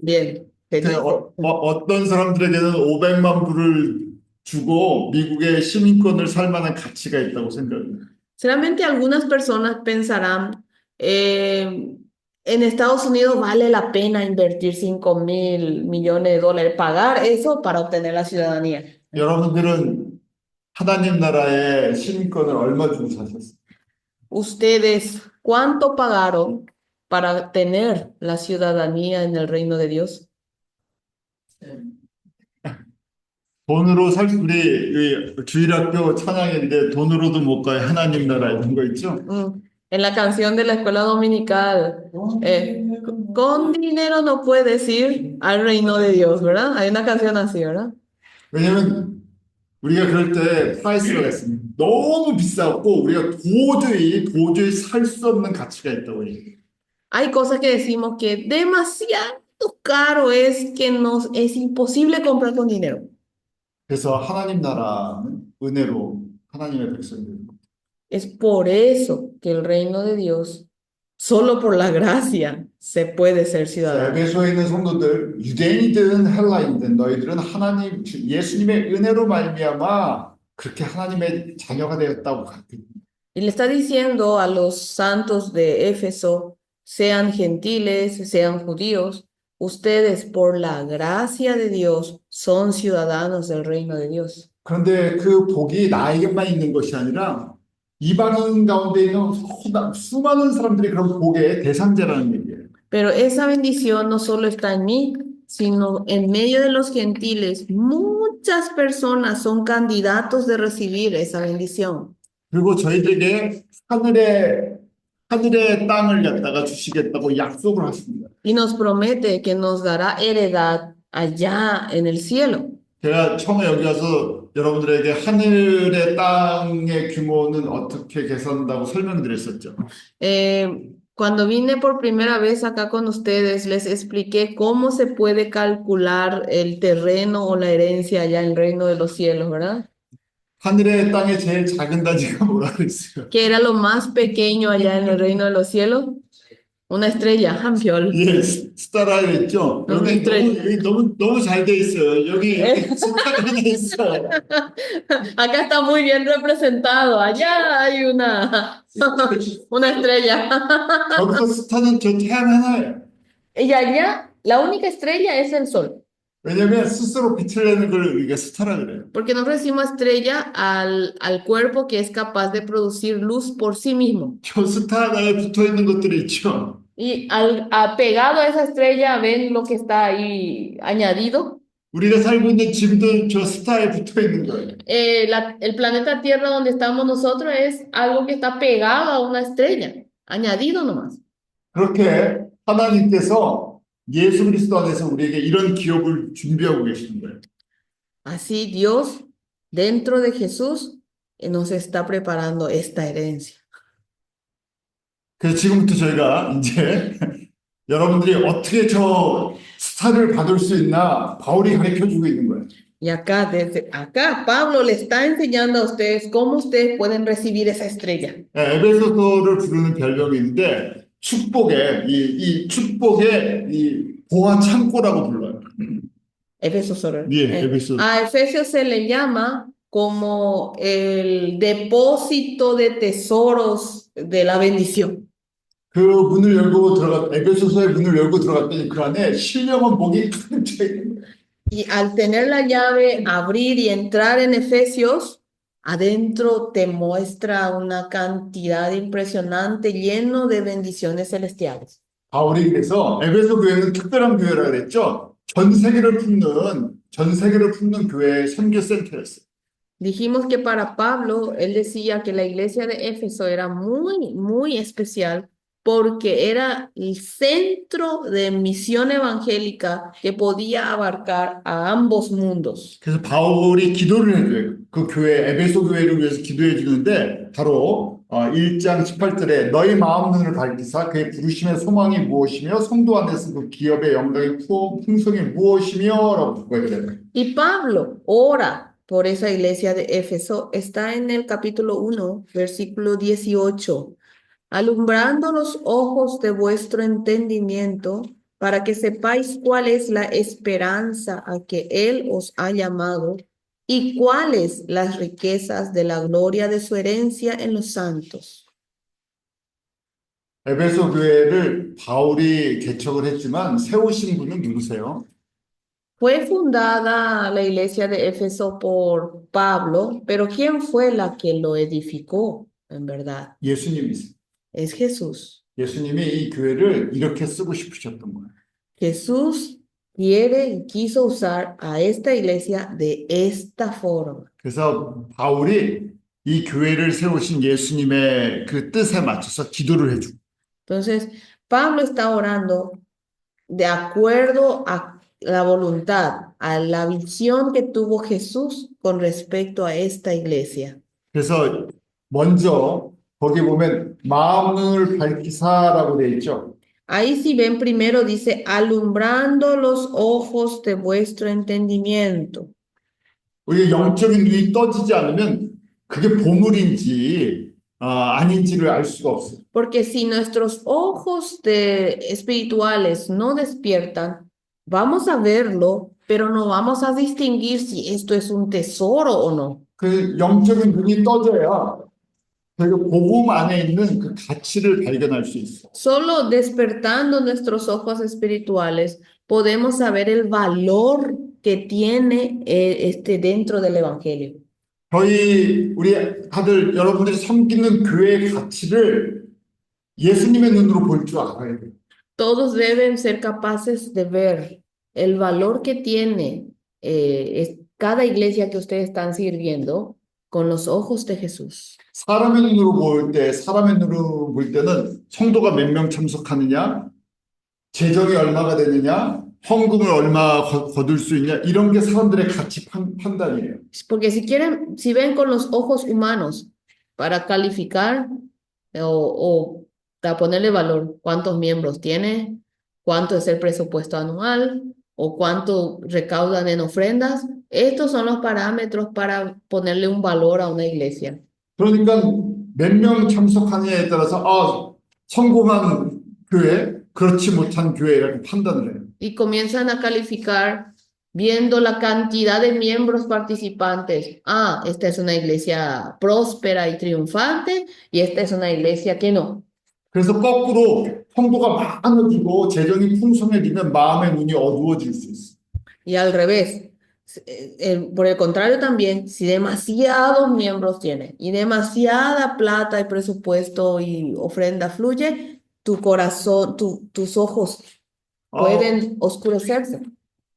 Bien. 근데 어떤 사람들에게는 500만 불을 주고 미국의 시민권을 살 만한 가치가 있다고 생각해요. Seguramente algunas personas pensarán, en Estados Unidos vale la pena invertir 5.000 millones de dólares, pagar eso para obtener la ciudadanía. 여러분들은 하나님 나라의 시민권을 얼마 주고 사셨어요? ¿Ustedes cuánto pagaron para tener la ciudadanía en el reino de Dios? 돈으로 우리 주일학교 찬양인데 돈으로도 못 가요. 하나님 나라 이런 거 있죠? En la canción de la escuela dominical, con dinero no puedes ir al reino de Dios, ¿verdad? Hay una canción así, ¿verdad? 왜냐면 우리가 그럴 때 프라이스가 있습니다. 너무 비싸고 우리가 도저히 살 수 없는 가치가 있다고 해요. Hay cosas que decimos que demasiado caro es que nos es imposible comprar con dinero. 그래서 하나님 나라는 은혜로 하나님의 백성들. Es por eso que el reino de Dios, solo por la gracia, se puede ser ciudadano. 에베소에 있는 성도들, 유대인이든 헬라인이든 너희들은 하나님, 예수님의 은혜로 말미암아 그렇게 하나님의 자녀가 되었다고 가르쳐. Y le está diciendo a los santos de Éfeso, sean gentiles, sean judíos, ustedes por la gracia de Dios son ciudadanos del reino de Dios. 그런데 그 복이 나에게만 있는 것이 아니라 이방인 가운데 있는 수많은 사람들이 그런 복의 대상자라는 얘기예요. Pero esa bendición no solo está en mí, sino en medio de los gentiles. Muchas personas son candidatos de recibir esa bendición. 그리고 저희들에게 하늘의 땅을 갖다가 주시겠다고 약속을 하십니다. Y nos promete que nos dará heredad allá en el cielo. 제가 처음에 여기 와서 여러분들에게 하늘의 땅의 규모는 어떻게 계산한다고 설명드렸었죠. Cuando vine por primera vez acá con ustedes, les expliqué cómo se puede calcular el terreno o la herencia allá en el reino de los cielos, ¿verdad? 하늘의 땅의 제일 작은 단지가 뭐라 그랬어요? ¿Qué era lo más pequeño allá en el reino de los cielos? Una estrella, Hampiol. 예, 스타라 그랬죠. 여기 너무 잘 돼 있어요. 여기 스타가 돼 있어요. Acá está muy bien representado. Allá hay una estrella. 거기서 스타는 저 태양 하나예요. Y allá la única estrella es el sol. 왜냐면 스스로 빛을 내는 걸 우리가 스타라 그래요. Porque nos decimos estrella al cuerpo que es capaz de producir luz por sí mismo. 저 스타 하나에 붙어 있는 것들이 있죠. Y apegado a esa estrella, ven lo que está ahí añadido. 우리가 살고 있는 집도 저 스타에 붙어 있는 거예요. El planeta Tierra donde estamos nosotros es algo que está pegado a una estrella, añadido nomás. 그렇게 하나님께서 예수 그리스도 안에서 우리에게 이런 기업을 준비하고 계시는 거예요. Así Dios, dentro de Jesús, nos está preparando esta herencia. 그래서 지금부터 저희가 이제 여러분들이 어떻게 저 스타를 받을 수 있나 바울이 가르쳐주고 있는 거예요. Y acá, desde acá, Pablo le está enseñando a ustedes cómo ustedes pueden recibir esa estrella. 에베소서를 부르는 별명이 있는데 축복의 이 축복의 이 보화 창고라고 불러요. Efesios. 예, 에베소. A Efesios se le llama como el depósito de tesoros de la bendición. 그 문을 열고 에베소서의 문을 열고 들어갔더니 그 안에 신령한 복이 가득 차 있는 거예요. Y al tener la llave, abrir y entrar en Efesios, adentro te muestra una cantidad impresionante lleno de bendiciones celestiales. 바울이 그래서 에베소 교회는 특별한 교회라 그랬죠. 전 세계를 품는 교회의 선교센터였어요. Dijimos que para Pablo, él decía que la iglesia de Éfeso era muy, muy especial porque era el centro de misión evangélica que podía abarcar a ambos mundos. 그래서 바울이 기도를 해줘요. 그 교회, 에베소 교회를 위해서 기도해 주는데 바로 1장 18절에 너희 마음 눈을 밝히사 그의 부르심의 소망이 무엇이며 성도 안에서 그 기업의 영광의 풍성이 무엇이며 라고 그거예요. Y Pablo ora por esa iglesia de Éfeso, está en el capítulo 1, versículo 18. Alumbrando los ojos de vuestro entendimiento, para que sepáis cuál es la esperanza a que Él os ha llamado y cuáles las riquezas de la gloria de su herencia en los santos. 에베소 교회를 바울이 개척을 했지만 세우신 분은 누구세요? Fue fundada la iglesia de Éfeso por Pablo, pero ¿quién fue la que lo edificó en verdad? 예수님이세요. Es Jesús. 예수님이 이 교회를 이렇게 쓰고 싶으셨던 거예요. Jesús quiere y quiso usar a esta iglesia de esta forma. 그래서 바울이 이 교회를 세우신 예수님의 그 뜻에 맞춰서 기도를 해주고 Entonces, Pablo está orando de acuerdo a la voluntad, a la visión que tuvo Jesús con respecto a esta iglesia. 그래서 먼저 거기 보면 마음을 밝히사라고 돼 있죠. Ahí si ven primero dice, alumbrando los ojos de vuestro entendimiento. 우리 영적인 눈이 떠지지 않으면 그게 보물인지 아닌지를 알 수가 없어요. Porque si nuestros ojos espirituales no despiertan, vamos a verlo, pero no vamos a distinguir si esto es un tesoro o no. 그 영적인 눈이 떠져야 그 복음 안에 있는 그 가치를 발견할 수 있어. Solo despertando nuestros ojos espirituales podemos saber el valor que tiene dentro del Evangelio. 우리 다들 여러분들이 섬기는 교회의 가치를 예수님의 눈으로 볼 줄 알아야 돼요. Todos deben ser capaces de ver el valor que tiene cada iglesia que ustedes están sirviendo con los ojos de Jesús. 사람의 눈으로 사람의 눈으로 볼 때는 성도가 몇 명 참석하느냐, 재정이 얼마가 되느냐, 헌금을 얼마 거둘 수 있냐, 이런 게 사람들의 가치 판단이에요. Porque si ven con los ojos humanos para calificar o para ponerle valor, cuántos miembros tiene, cuánto es el presupuesto anual o cuánto recaudan en ofrendas, estos son los parámetros para ponerle un valor a una iglesia. 그러니까 몇 명 참석하느냐에 따라서 성공한 교회, 그렇지 못한 교회 이렇게 판단을 해요. Y comienzan a calificar viendo la cantidad de miembros participantes. Ah, esta es una iglesia próspera y triunfante y esta es una iglesia que no. 그래서 거꾸로 성도가 많아지고 재정이 풍성해지면 마음의 눈이 어두워질 수 있어. Y al revés, por el contrario también, si demasiados miembros tiene y demasiada plata y presupuesto y ofrenda fluye, tu corazón, tus ojos pueden oscurecerse.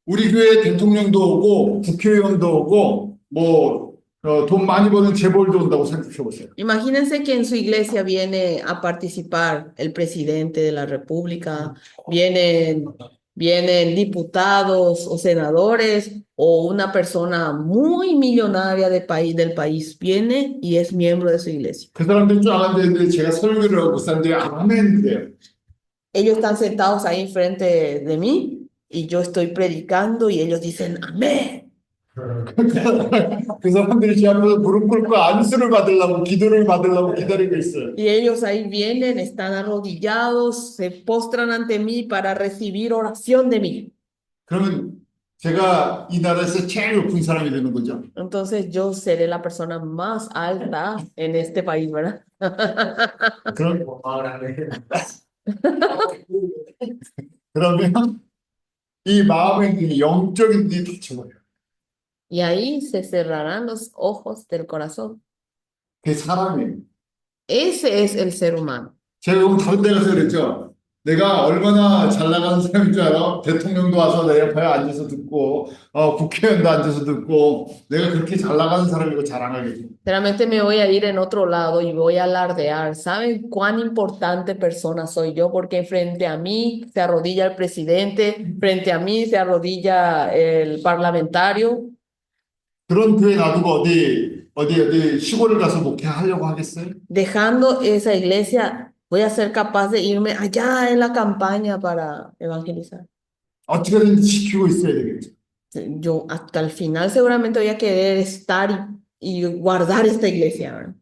우리 교회 대통령도 오고 국회의원도 오고 돈 많이 버는 재벌도 온다고 생각해 보세요. Imagínense que en su iglesia viene a participar el presidente de la República, vienen diputados o senadores o una persona muy millonaria del país viene y es miembro de su iglesia. 그 사람들 쫙 앉아있는데 제가 설교를 하고 사람들이 아멘 돼요. Ellos están sentados ahí enfrente de mí y yo estoy predicando y ellos dicen amén. 그 사람들이 제 앞에서 무릎 꿇고 안수를 받으려고 기도를 받으려고 기다리고 있어요. Y ellos ahí vienen, están arrodillados, se postran ante mí para recibir oración de mí. 그러면 제가 이 나라에서 제일 높은 사람이 되는 거죠. Entonces yo seré la persona más alta en este país, ¿verdad? 그럼 그러면 이 마음의 눈이 영적인 눈이 닫혀버려요. Y ahí se cerrarán los ojos del corazón. 그게 사람이에요. Ese es el ser humano. 제가 오늘 다른 데 가서 그랬죠. 내가 얼마나 잘 나가는 사람인 줄 알아? 대통령도 와서 내 옆에 앉아서 듣고 국회의원도 앉아서 듣고 내가 그렇게 잘 나가는 사람이고 자랑하겠죠. Realmente me voy a ir en otro lado y voy a alardear. ¿Saben cuán importante persona soy yo? Porque frente a mí se arrodilla el presidente, frente a mí se arrodilla el parlamentario. 그런 교회 놔두고 어디 시골을 가서 목회하려고 하겠어요? Dejando esa iglesia, voy a ser capaz de irme allá en la campaña para evangelizar. 어떻게든 지키고 있어야 되겠죠. Yo hasta el final seguramente voy a querer estar y guardar esta iglesia, ¿verdad?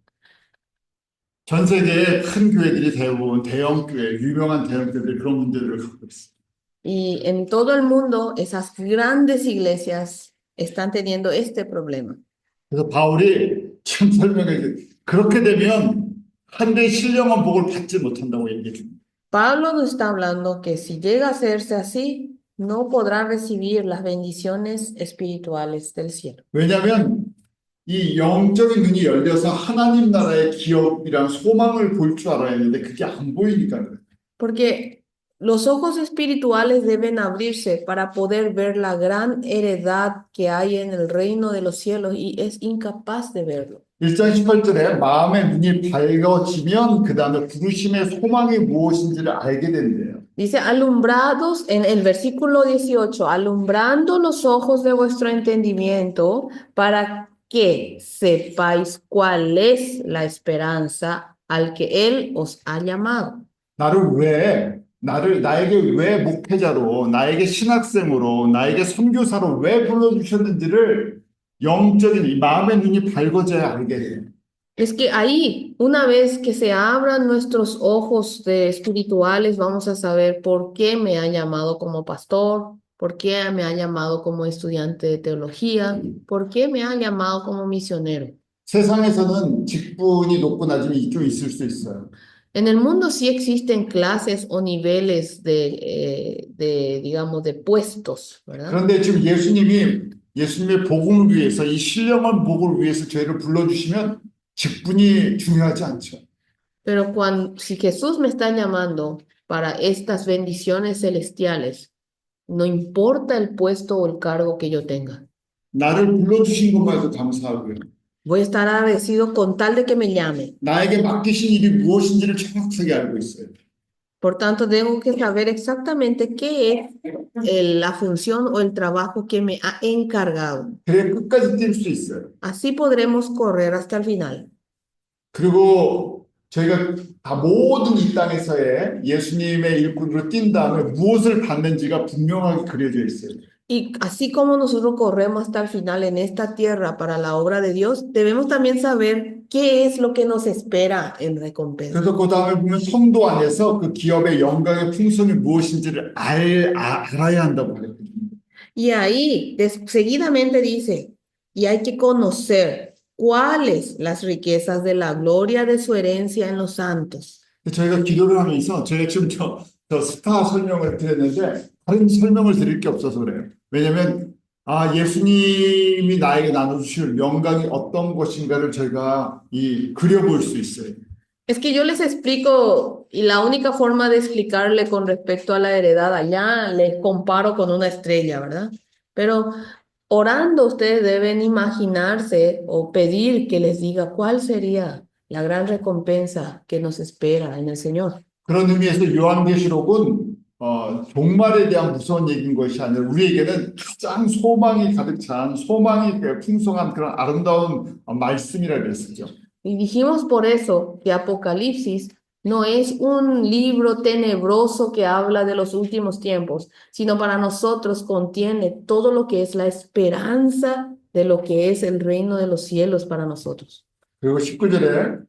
전 세계의 큰 교회들이 대부분 대형 교회, 유명한 대형 교회들이 그런 문제들을 갖고 있어요. Y en todo el mundo, esas grandes iglesias están teniendo este problema. 그래서 바울이 참 설명해 그렇게 되면 한데 신령한 복을 받지 못한다고 얘기해 줍니다. Pablo nos está hablando que si llega a hacerse así, no podrá recibir las bendiciones espirituales del cielo. 왜냐하면 이 영적인 눈이 열려서 하나님 나라의 기업이랑 소망을 볼 줄 알아야 되는데 그게 안 보이니까 그래요. Porque los ojos espirituales deben abrirse para poder ver la gran heredad que hay en el reino de los cielos y es incapaz de verlo. 1장 18절에 마음의 눈이 밝아지면 그 다음에 부르심의 소망이 무엇인지를 알게 된대요. Dice, alumbrados, en el versículo 18, alumbrando los ojos de vuestro entendimiento para que sepáis cuál es la esperanza al que Él os ha llamado. 나를 왜 나에게 왜 목회자로, 나에게 신학생으로, 나에게 선교사로 왜 불러주셨는지를 영적인 이 마음의 눈이 밝아져야 알게 돼요. Es que ahí, una vez que se abran nuestros ojos de espirituales, vamos a saber por qué me ha llamado como pastor, por qué me ha llamado como estudiante de teología, por qué me ha llamado como misionero. 세상에서는 직분이 높고 낮음이 좀 있을 수 있어요. En el mundo sí existen clases o niveles digamos, de puestos, ¿verdad? 그런데 지금 예수님의 복음을 위해서 이 신령한 복을 위해서 저희를 불러주시면 직분이 중요하지 않죠. Pero si Jesús me está llamando para estas bendiciones celestiales, no importa el puesto o el cargo que yo tenga. 나를 불러주신 것만 해도 감사하고요. Voy a estar agradecido con tal de que me llame. 나에게 맡기신 일이 무엇인지를 정확하게 알고 있어요. Por tanto, tengo que saber exactamente qué es la función o el trabajo que me ha encargado. 그래 끝까지 뛸 수 있어요. Así podremos correr hasta el final. 그리고 저희가 다 모든 이 땅에서의 예수님의 일꾼으로 뛴 다음에 무엇을 받는지가 분명하게 그려져 있어요. Y así como nosotros corremos hasta el final en esta tierra para la obra de Dios, debemos también saber qué es lo que nos espera en recompensa. 그래서 그 다음에 보면 성도 안에서 그 기업의 영광의 풍성이 무엇인지를 알아야 한다고 그랬거든요. Y ahí seguidamente dice, y hay que conocer cuáles las riquezas de la gloria de su herencia en los santos. 저희가 기도를 하면서 저희가 지금 저 스타 설명을 드렸는데 다른 설명을 드릴 게 없어서 그래요. 왜냐하면 예수님이 나에게 나눠주실 영광이 어떤 것인가를 저희가 그려볼 수 있어요. Es que yo les explico, y la única forma de explicarle con respecto a la heredad allá, les comparo con una estrella, ¿verdad? Pero orando ustedes deben imaginarse o pedir que les diga cuál sería la gran recompensa que nos espera en el Señor. 그런 의미에서 요한계시록은 종말에 대한 무서운 얘기인 것이 아니라 우리에게는 가장 소망이 가득 찬 소망이 풍성한 그런 아름다운 말씀이라 그랬었죠. Y dijimos por eso que Apocalipsis no es un libro tenebroso que habla de los últimos tiempos, sino para nosotros contiene todo lo que es la esperanza de lo que es el reino de los cielos para nosotros. 그리고 19절에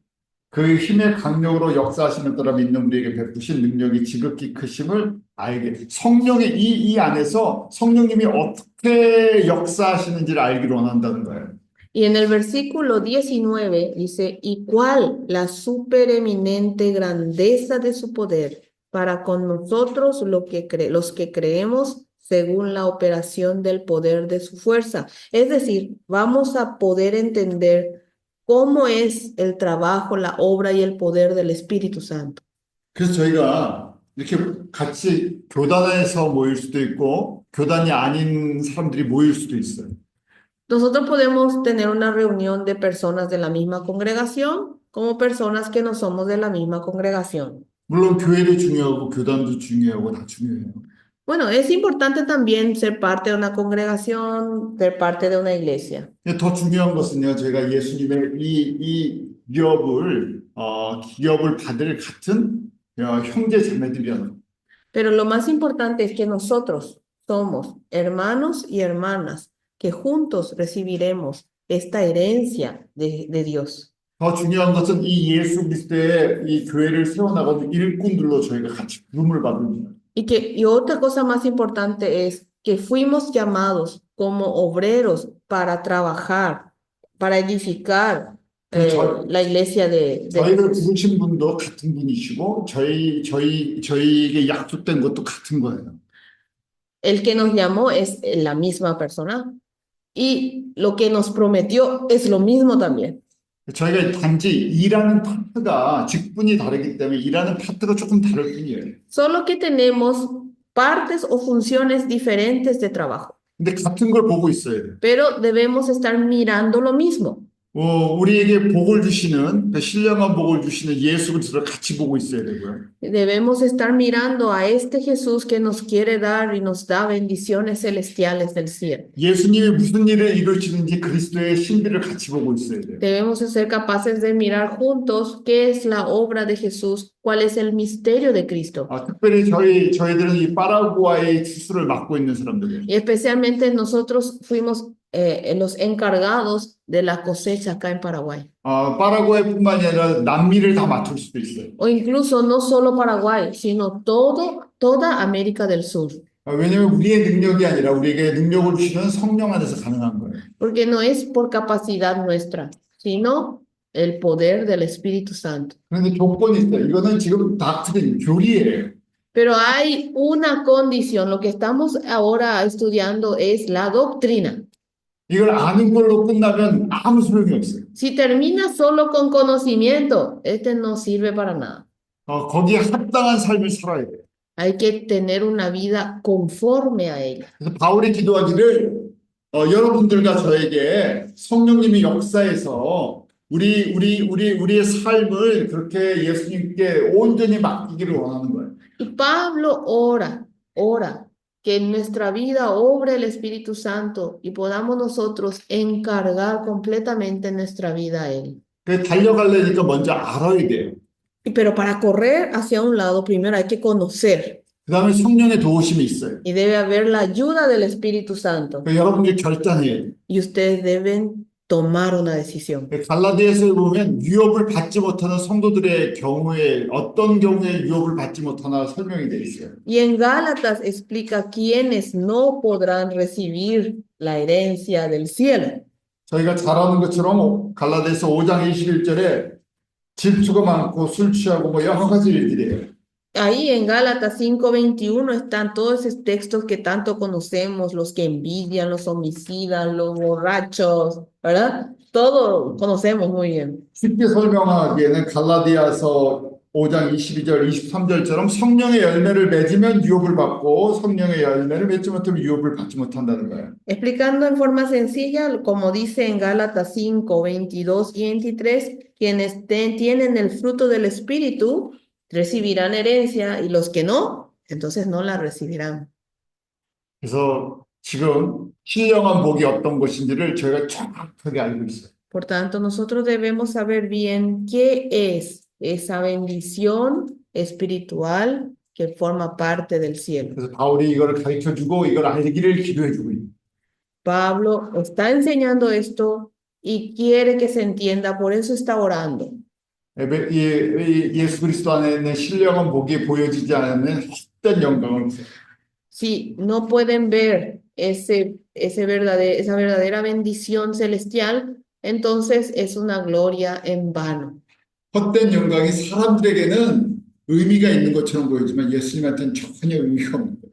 그 힘의 강력으로 역사하시는 따라 믿는 우리에게 베푸신 능력이 지극히 크심을 알게. 성령의 이 안에서 성령님이 어떻게 역사하시는지를 알기를 원한다는 거예요. Y en el versículo 19 dice, y cuál la supereminente grandeza de su poder para con nosotros los que creemos según la operación del poder de su fuerza. Es decir, vamos a poder entender cómo es el trabajo, la obra y el poder del Espíritu Santo. 그래서 저희가 이렇게 같이 교단에서 모일 수도 있고 교단이 아닌 사람들이 모일 수도 있어요. Nosotros podemos tener una reunión de personas de la misma congregación como personas que no somos de la misma congregación. 물론 교회도 중요하고 교단도 중요하고 다 중요해요. Bueno, es importante también ser parte de una congregación, ser parte de una iglesia. 근데 더 중요한 것은요, 저희가 예수님의 이 기업을 받을 같은 형제 자매들이라는 거. Pero lo más importante es que nosotros somos hermanos y hermanas que juntos recibiremos esta herencia de Dios. 더 중요한 것은 이 예수 그리스도의 이 교회를 세워나가는 일꾼들로 저희가 같이 부름을 받는 거예요. Y otra cosa más importante es que fuimos llamados como obreros para trabajar, para edificar la iglesia de 저희를 Jesús. 부르신 분도 같은 분이시고 저희에게 약속된 것도 같은 거예요. El que nos llamó es la misma persona y lo que nos prometió es lo mismo también. 저희가 단지 일하는 파트가 직분이 다르기 때문에 일하는 파트가 조금 다를 뿐이에요. Solo que tenemos partes o funciones diferentes de trabajo, 근데 같은 걸 보고 있어야 돼요. pero debemos estar mirando lo mismo. 우리에게 복을 주시는 그 신령한 복을 주시는 예수 그리스도를 같이 보고 있어야 되고요. Debemos estar mirando a este Jesús que nos quiere dar y nos da bendiciones celestiales del cielo. 예수님이 무슨 일을 이루시는지 그리스도의 신비를 같이 보고 있어야 돼요. Debemos de ser capaces de mirar juntos qué es la obra de Jesús, cuál es el misterio de Cristo. 특별히 저희들은 이 파라구아의 수술을 맡고 있는 사람들이에요. Y especialmente nosotros fuimos los encargados de la cosecha acá en Paraguay. 파라구아이뿐만이 아니라 남미를 다 맡을 수도 있어요. O incluso no solo Paraguay, sino toda América del Sur. 왜냐하면 우리의 능력이 아니라 우리에게 능력을 주시는 성령 안에서 가능한 거예요. Porque no es por capacidad nuestra, sino el poder del Espíritu Santo. 그런데 조건이 있어요. 이거는 지금 닥트린 교리예요. Pero hay una condición, lo que estamos ahora estudiando es la doctrina. 이걸 아는 걸로 끝나면 아무 소용이 없어요. Si termina solo con conocimiento, no sirve para nada. 거기에 합당한 삶을 살아야 돼요. Hay que tener una vida conforme a ella. 그래서 바울이 기도하기를 여러분들과 저에게 성령님이 역사해서 우리의 삶을 그렇게 예수님께 온전히 맡기기를 원하는 거예요. Y Pablo ora que en nuestra vida obre el Espíritu Santo y podamos nosotros encargar completamente nuestra vida a Él. 그 달려가려니까 먼저 알아야 돼요. Pero para correr hacia un lado, primero hay que conocer 그 다음에 성령의 도우심이 있어요. y debe haber la ayuda del Espíritu Santo. 여러분들이 결단해야 돼요. Y ustedes deben tomar una decisión. 갈라디아서에 보면 유업을 받지 못하는 성도들의 경우에 어떤 경우에 유업을 받지 못하나 설명이 되어 있어요. Y en Gálatas explica quiénes no podrán recibir la herencia del cielo. 저희가 잘 아는 것처럼 갈라디아서 5장 21절에 질투가 많고 술 취하고 뭐 여러 가지 일들이에요. Ahí en Gálatas 5:21 están todos esos textos que tanto conocemos, los que envidian, los homicidas, los borrachos, ¿verdad? Todo conocemos muy bien. 쉽게 설명하기에는 갈라디아서 5장 22절, 23절처럼 성령의 열매를 맺으면 유업을 받고 성령의 열매를 맺지 못하면 유업을 받지 못한다는 거예요. Explicando en forma sencilla, como dice en Gálatas 5:22 y 23, quienes tienen el fruto del Espíritu recibirán herencia y los que no, entonces no la recibirán. 그래서 지금 신령한 복이 어떤 것인지를 저희가 정확하게 알고 있어요. Por tanto, nosotros debemos saber bien qué es esa bendición espiritual que forma parte del cielo. 그래서 바울이 이걸 가르쳐주고 이걸 알기를 기도해주고 있어요. Pablo está enseñando esto y quiere que se entienda, por eso está orando. 예수 그리스도 안에 있는 신령한 복이 보여지지 않으면 헛된 영광을 주세요. Si no pueden ver esa verdadera bendición celestial, entonces es una gloria en vano. 헛된 영광이 사람들에게는 의미가 있는 것처럼 보이지만 예수님한테는 전혀 의미가 없는 거예요.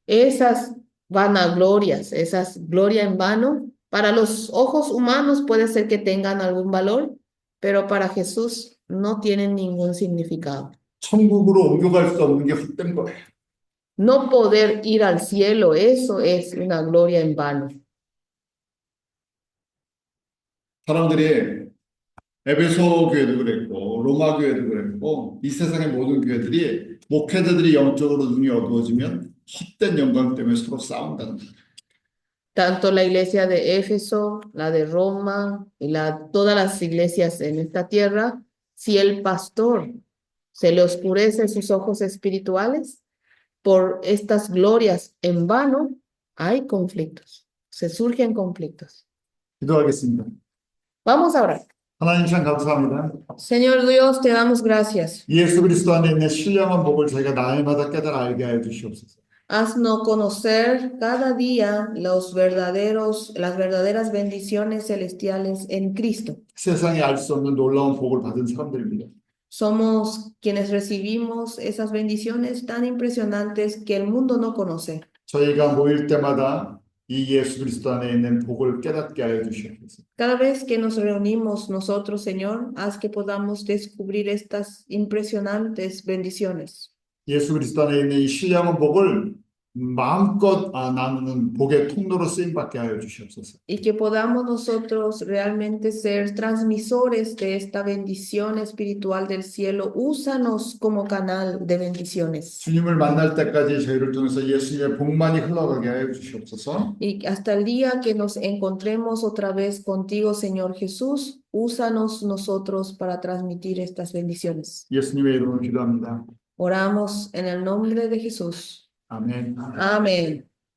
Esas vanaglorias, esas gloria en vano, para los ojos humanos puede ser que tengan algún valor, pero para Jesús no tienen ningún significado. 천국으로 옮겨갈 수 없는 게 헛된 거예요. No poder ir al cielo, eso es una gloria en vano. 사람들이 에베소 교회도 그랬고 로마 교회도 그랬고 이 세상의 모든 교회들이 목회자들이 영적으로 눈이 어두워지면 헛된 영광 때문에 서로 싸운다는 거예요. Tanto la iglesia de Éfeso, la de Roma y todas las iglesias en esta tierra, si el pastor se le oscurece sus ojos espirituales por estas glorias en vano, hay conflictos, se surgen conflictos. 기도하겠습니다. Vamos a orar. 하나님 참 감사합니다. Señor Dios, te damos gracias. 예수 그리스도 안에 있는 신령한 복을 저희가 날마다 깨달아 알게 하여 주시옵소서. Haznos conocer cada día las verdaderas bendiciones celestiales en Cristo. 세상에 알 수 없는 놀라운 복을 받은 사람들입니다. Somos quienes recibimos esas bendiciones tan impresionantes que el mundo no conoce. 저희가 모일 때마다 이 예수 그리스도 안에 있는 복을 깨닫게 하여 주시옵소서. Cada vez que nos reunimos nosotros, Señor, haz que podamos descubrir estas impresionantes bendiciones. 예수 그리스도 안에 있는 이 신령한 복을 마음껏 나누는 복의 통로로 쓰임받게 하여 주시옵소서. y que podamos nosotros realmente ser transmisores de esta bendición espiritual del cielo. Úsanos como canal de bendiciones. 주님을 만날 때까지 저희를 통해서 예수님의 복만이 흘러가게 하여 주시옵소서. Y hasta el día que nos encontremos otra vez contigo, Señor Jesús, úsanos nosotros para transmitir estas bendiciones. 예수님의 이름으로 기도합니다. Oramos en el nombre de Jesús. 아멘. Amén.